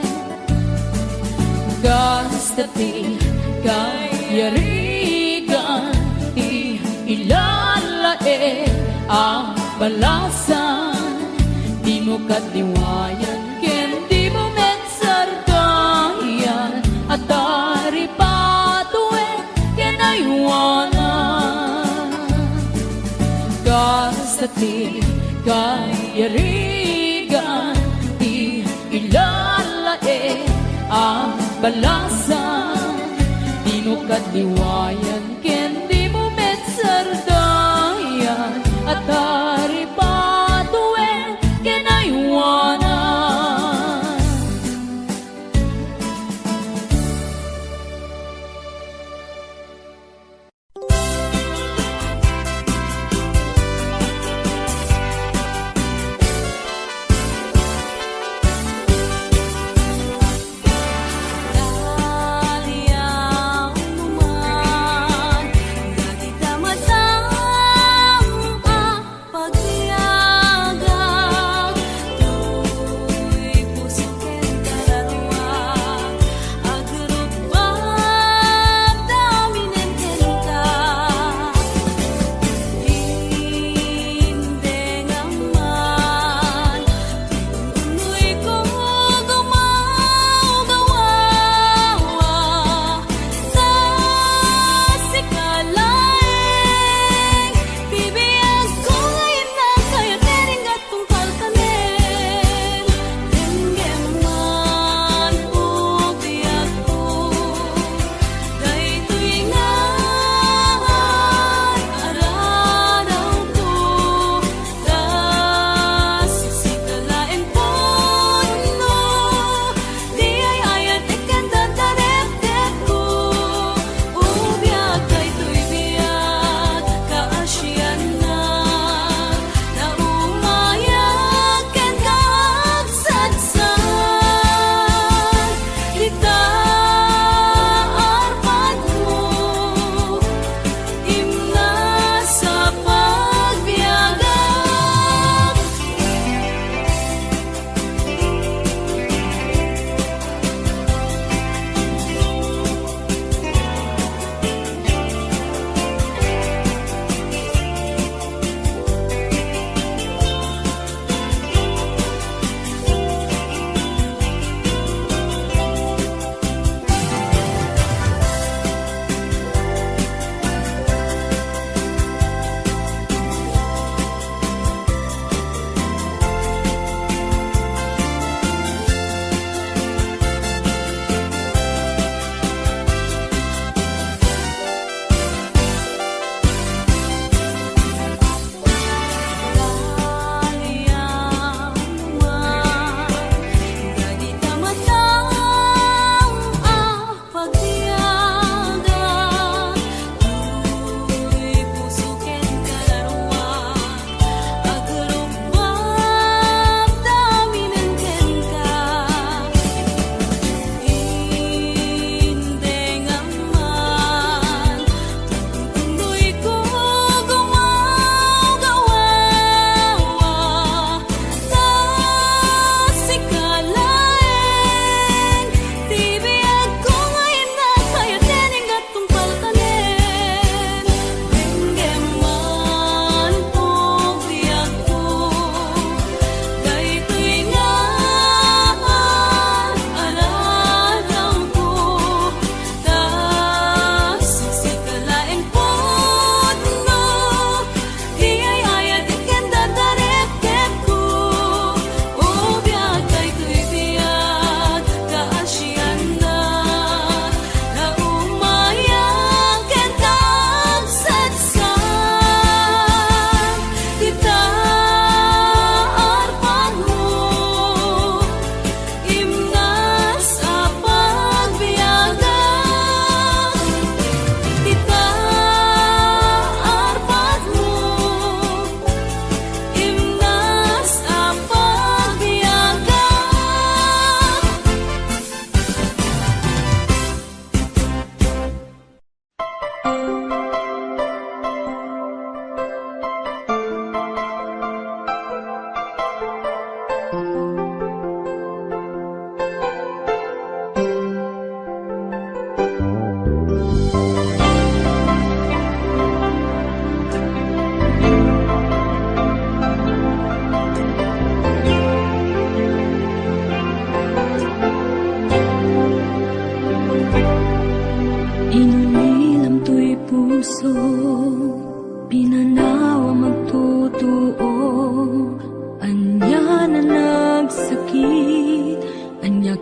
Gasta ti kayarigan, ti ilalae ang balasan. Di mo kadliwayan, ken di mo metsargayan, at dari patuen kinaywanan. Gasta ti kayarigan, ti ilalae ang balasan. Di mo kadliwayan, ken di mo metsargayan, at dari patuen kinaywanan. Daliang naman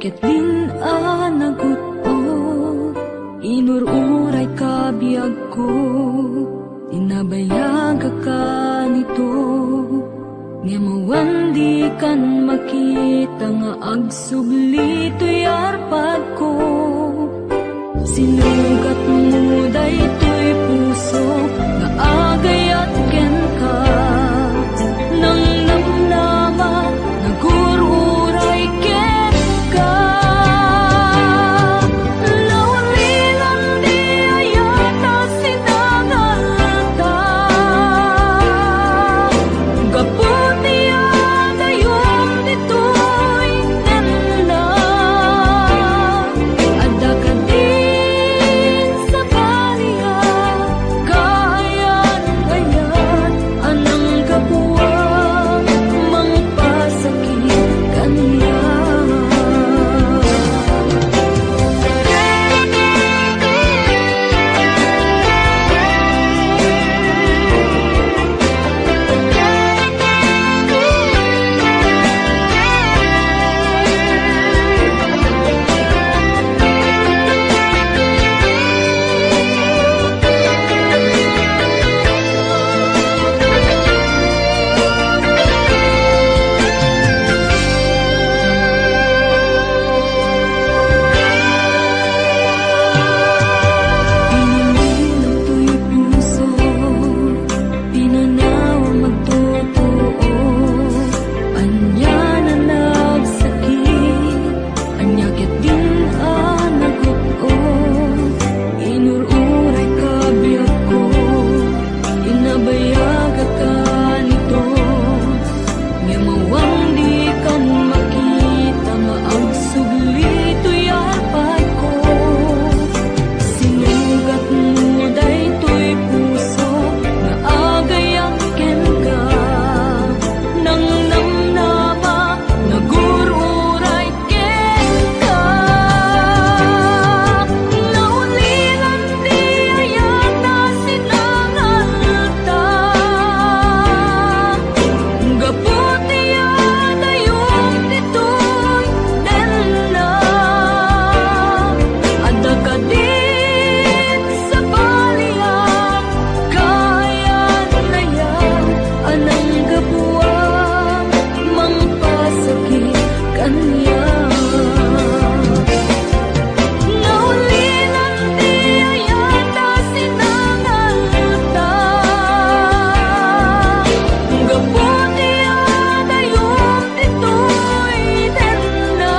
ket din nagutot, inururay ka biyag ko, tinabayag ka nito, nga mawandi kan makita nga agsubli to'y arpad ko. Sinugat mo daytoy puso nga agayat ken ka, nang namnama nagururay ken ka. Lawalilan di ayata sinangalta, gaputi adayom ditoy nanda, adda ka din sa baliya, kayan ayat anang kapuwang mangpasakit kaniya. Pinilinaw to'y puso, pinanaw magtotoo, anya na nagsakit, anya ket din nagutot, inururay ka biyag ko, inabayag ka nito, nga mawang di kan makita nga agsubli to'y arpad ko. Sinugat mo daytoy puso nga agayang ken ka, nang namnama nagururay ken ka. Naulilan di ayata sinangalta, gaputi adayom ditoy nanda, adda ka din sa baliya, kayan ayan anang kapuwang mangpasakit kaniya. Naulilan di ayata sinangalta, gaputi adayom ditoy nanda,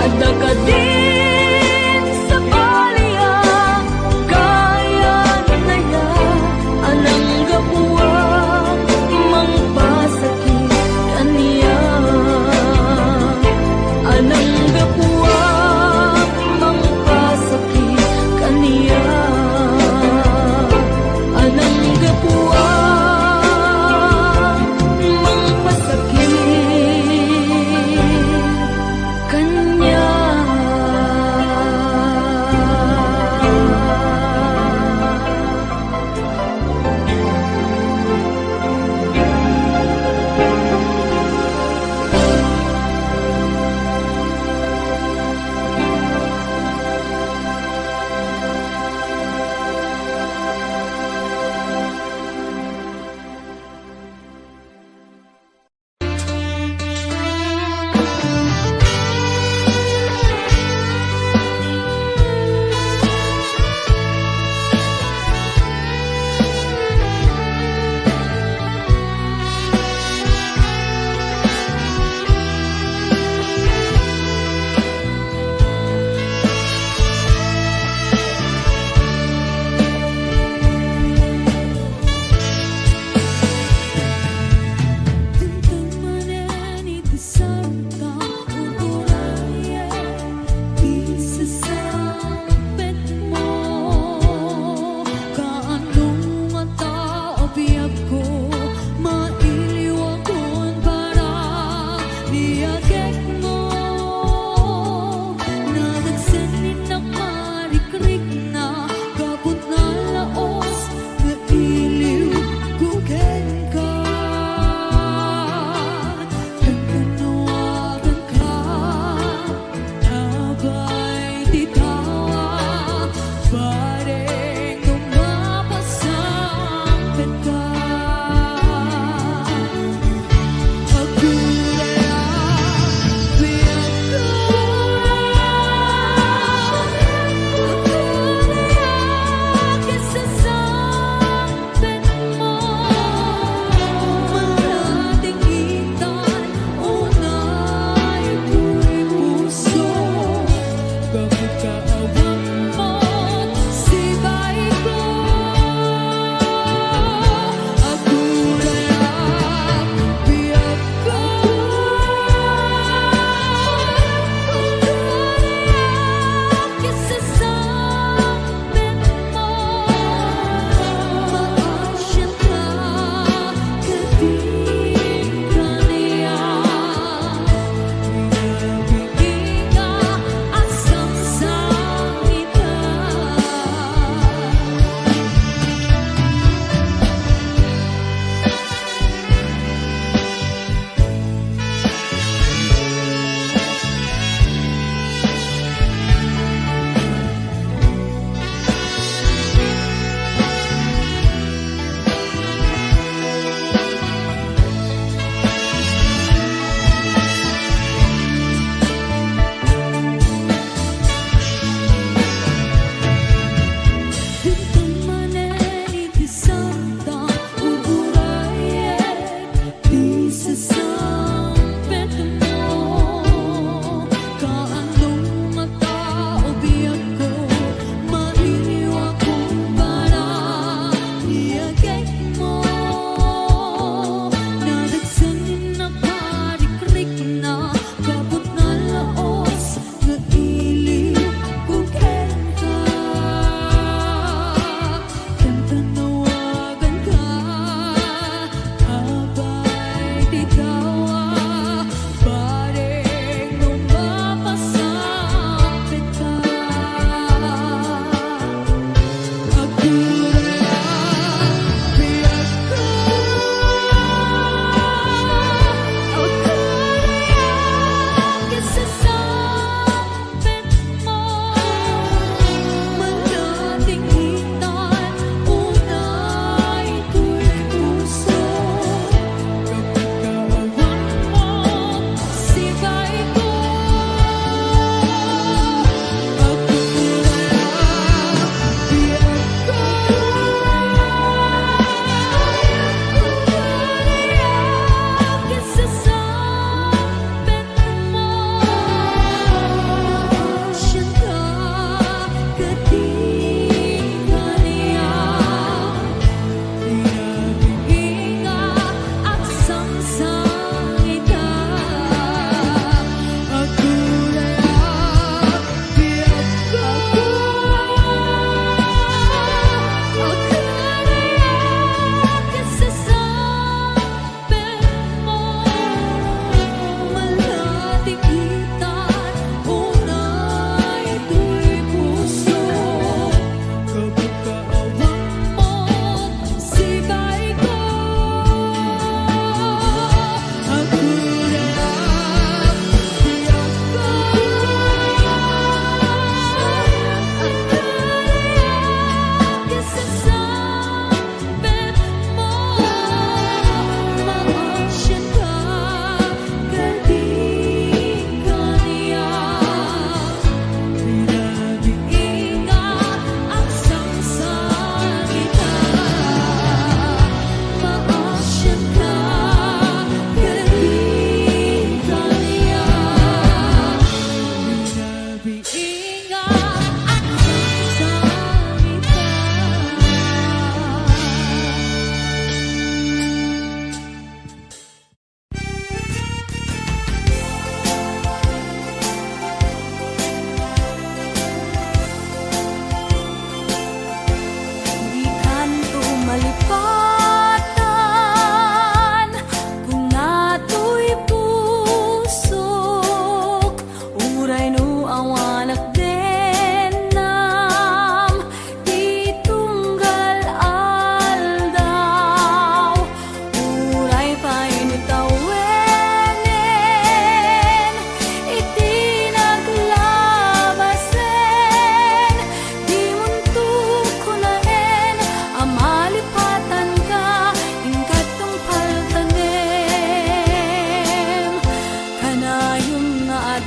adda ka din sa baliya, kayan ayan anang kapuwang mangpasakit kaniya. Anang kapuwang mangpasakit kaniya, anang kapuwang mangpasakit kaniya.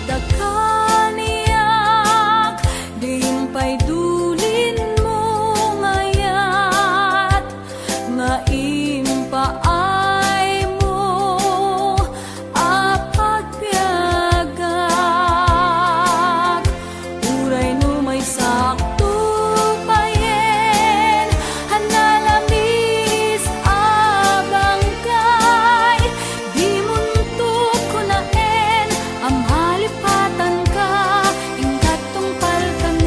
dakaniyak, diimpay dulin mo ngayat, nga impaay mo apagpiagak. Uray no may sakto payen, hanalamis abang kay, di muntok ko naen, amalipatan ka, ingkat tungpal kanem.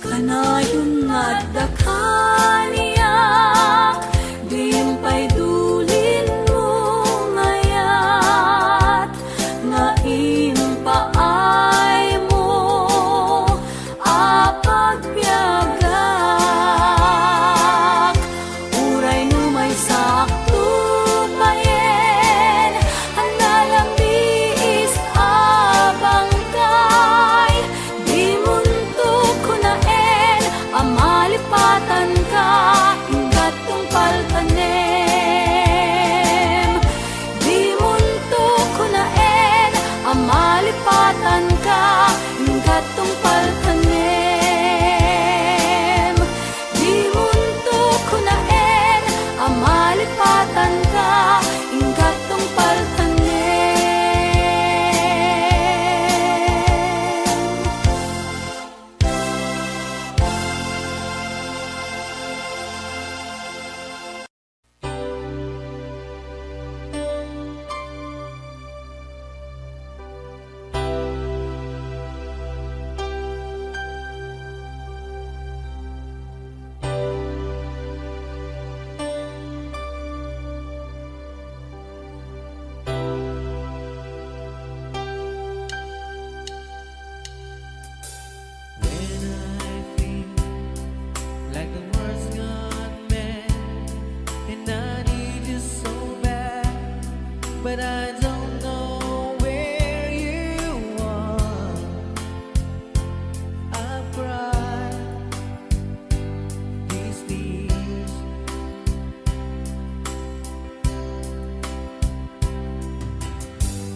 Kanayon nga dakaniyak, diimpay dulin mo ngayat, nga impaay mo apagpiagak. Uray no may sakto payen, hanalambis abang kay, di muntok ko naen, amalipatan ka, ingkat tungpal kanem. Di muntok ko naen, amalipatan ka, ingkat tungpal kanem. Di muntok ko naen, amalipatan ka, ingkat tungpal kanem. When I feel like the world's gone mad and I need you so bad, but I don't know where you are. I've cried these tears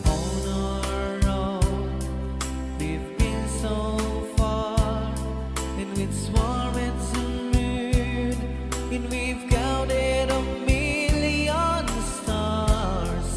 on our own. We've been so far, and with swarming to moon, and we've counted a million stars.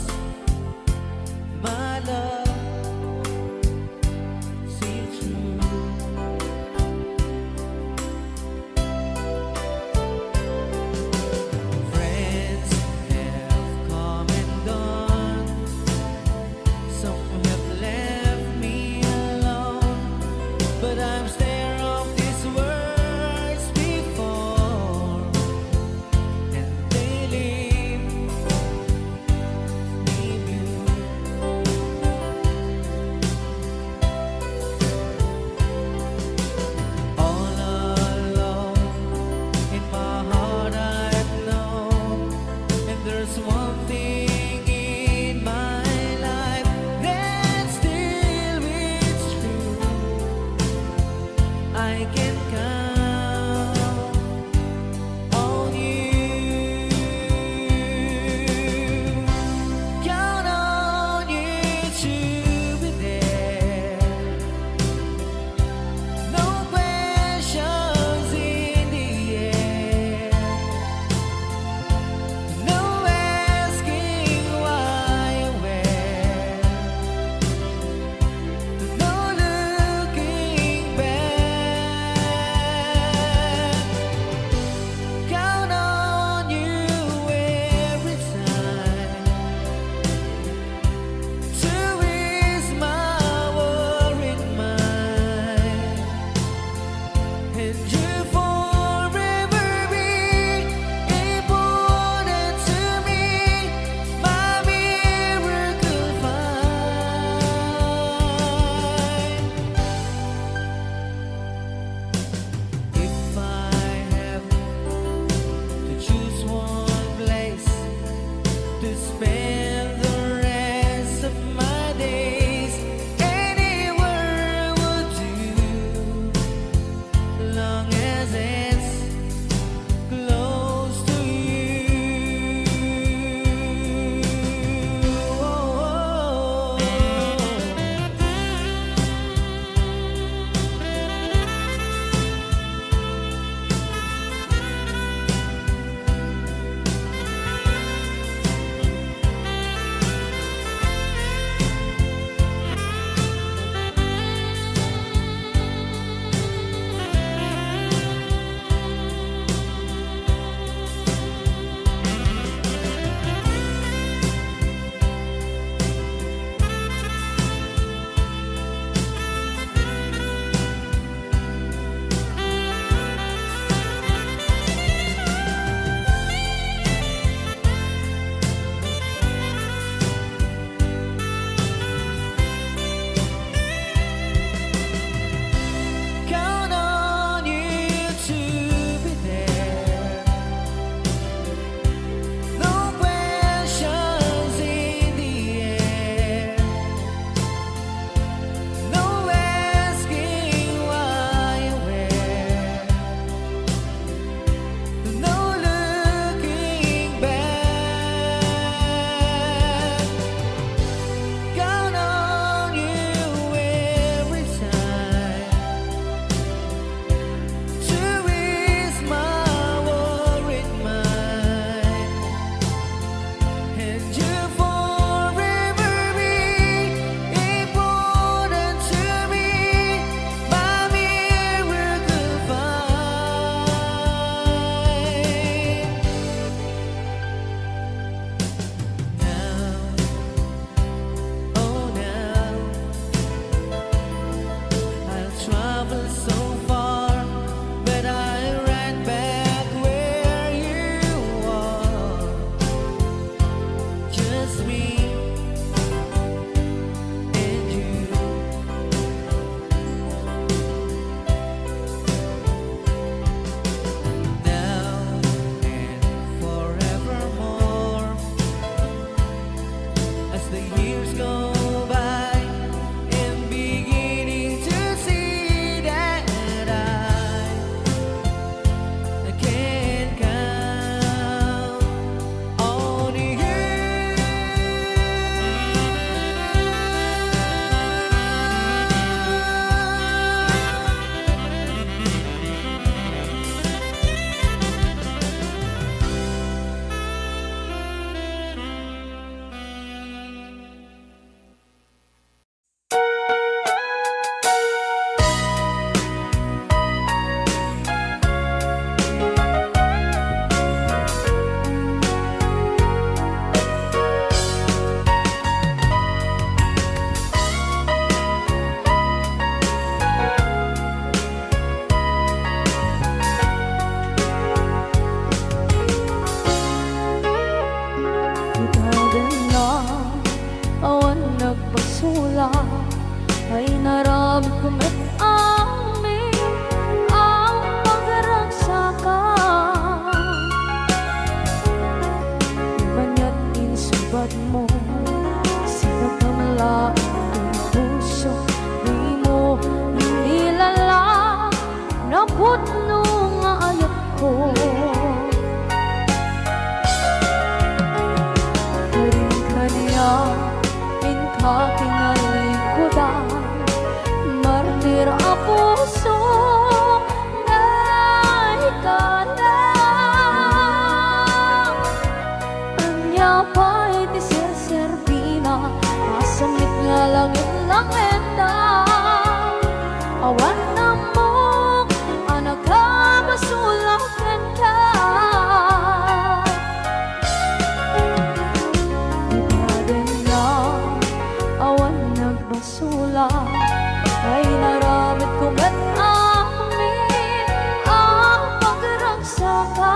saka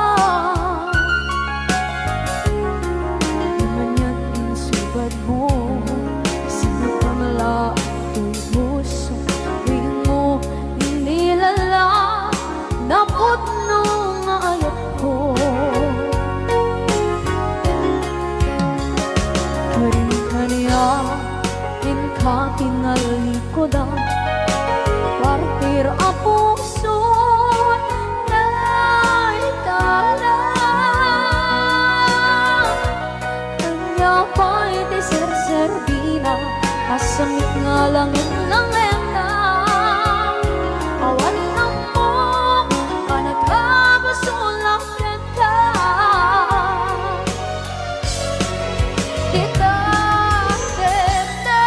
di man yan insubad mo sinapamala tubuso tuwing mo inilala naputno nga ayat ko karin kaniya inka tingali ko da partir a puso na itala kanya pa'y deser-servina kasamit nga langit ng ena awan na mo ka nagkabasulang ka kita tete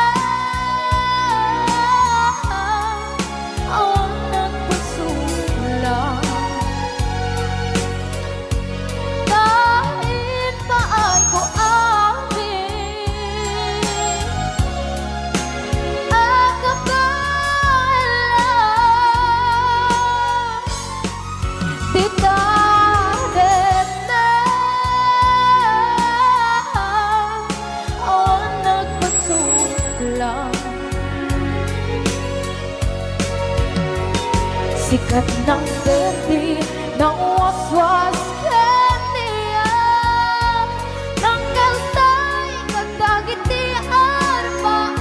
awan nagpasulang kahit pa ay ko amin Tita Dena awan nagpasulang sikat ng berde ng waswas kaniya tanggal tay kagdagitian paan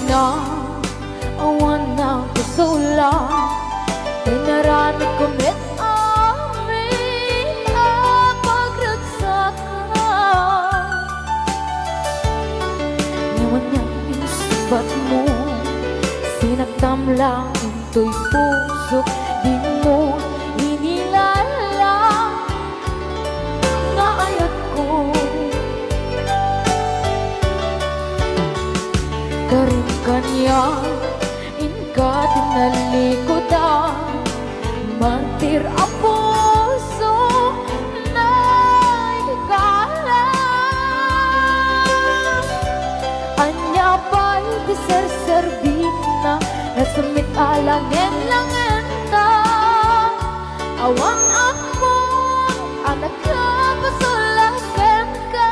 na awan na kusula Tinarami kumit amin ang pagragsakan Ngayon niyang insubat mo Sinagdam lang into'y puso Di mo inilala Nga ayat ko Karin kanya inka tinalikodan Mantir ang puso na ikala Anya pa'y deser-servina Nasamit alangen-langen ka Awan ako anak ka pasulakan ka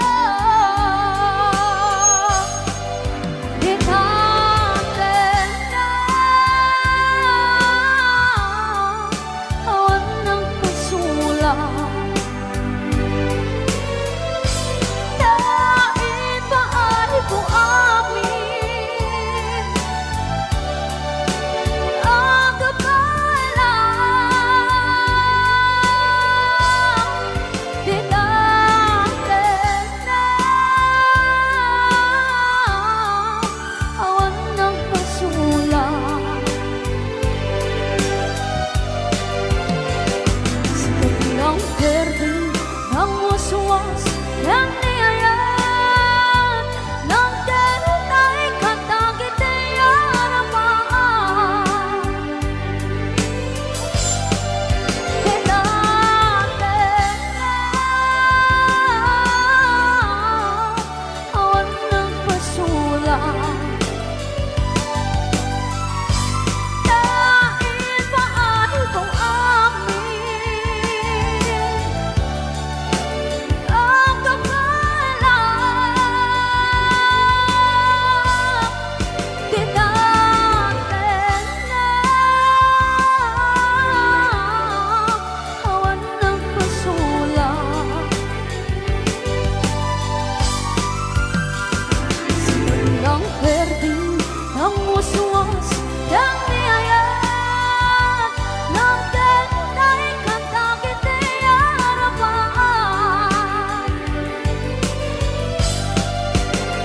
yang niyayat ng kenday kanta kita'y harapan.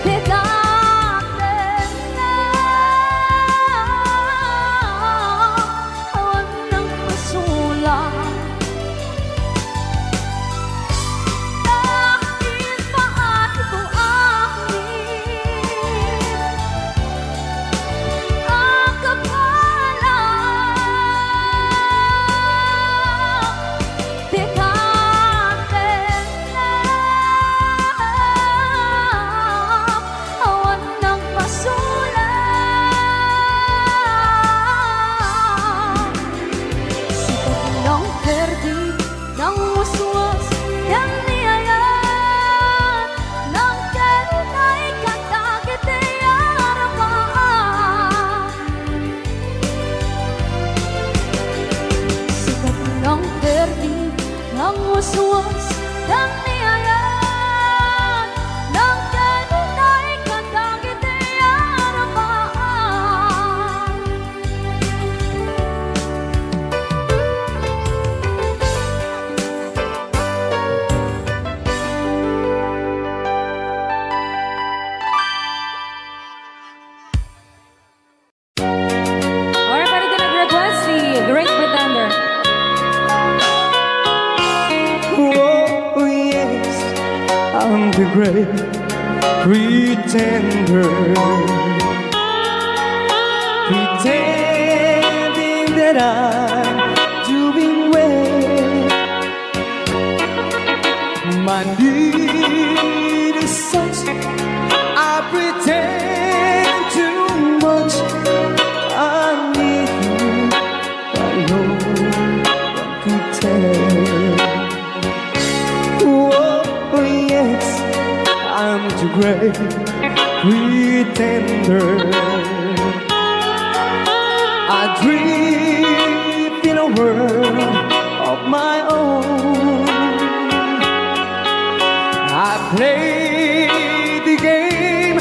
Bigatin na awan ng pasulang. Dahil paat ko ang kapalang. Bigatin na awan ng pasulang. Sikat ng perdi ng waswas yang niyayat ng kenday kanta kita'y harapan. Sikat ng perdi ng waswas yang niyayat ng kenday kanta kita'y harapan. Alright, para din nag-request si Great Pretender. Oh, yes, I'm the great pretender. Pretending that I'm doing well. My need is such, I pretend too much. I need you, but no one could tell. Oh, yes, I'm the great pretender. I dream in a world of my own. I play the game,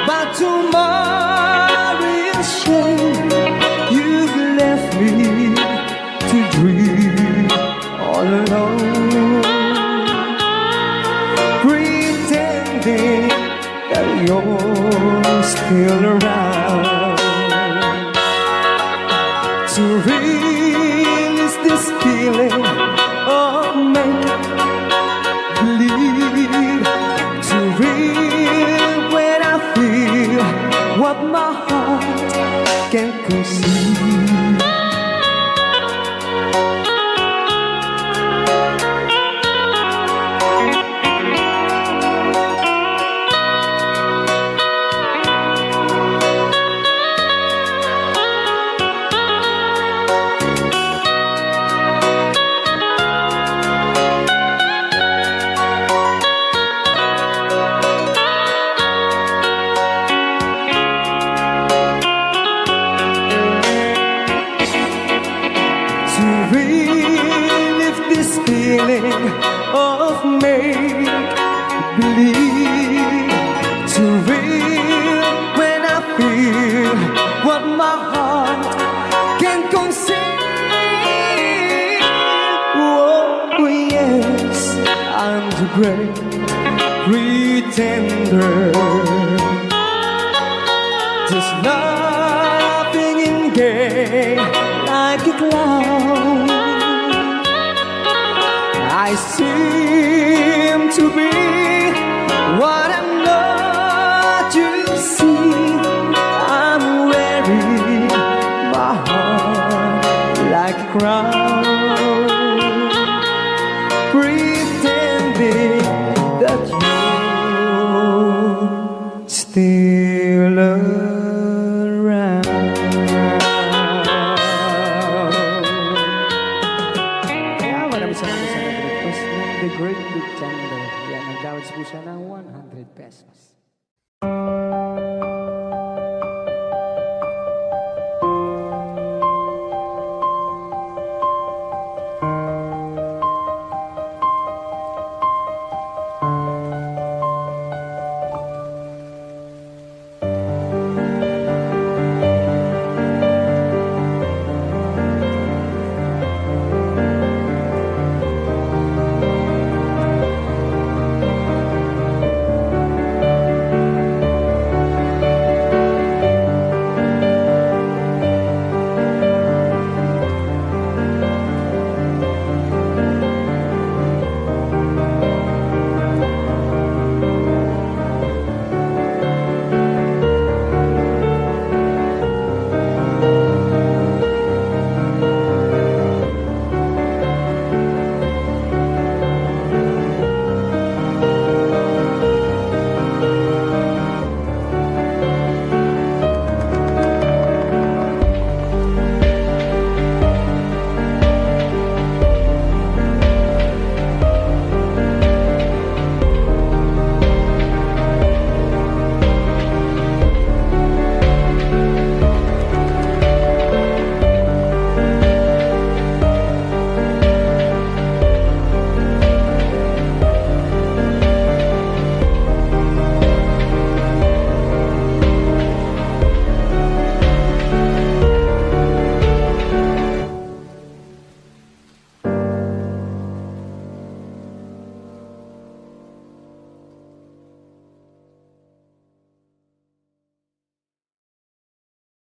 but tomorrow is shame. You've left me to dream all alone, pretending that you're still around. To release this feeling of make-believe, to real when I feel what my heart can conceive. To relive this feeling of make-believe, to real when I feel what my heart can conceive. Oh, yes, I'm the great pretender. Just laughing in gay like a clown. I seem to be what I'm not. You see, I'm wearing my heart like a crown.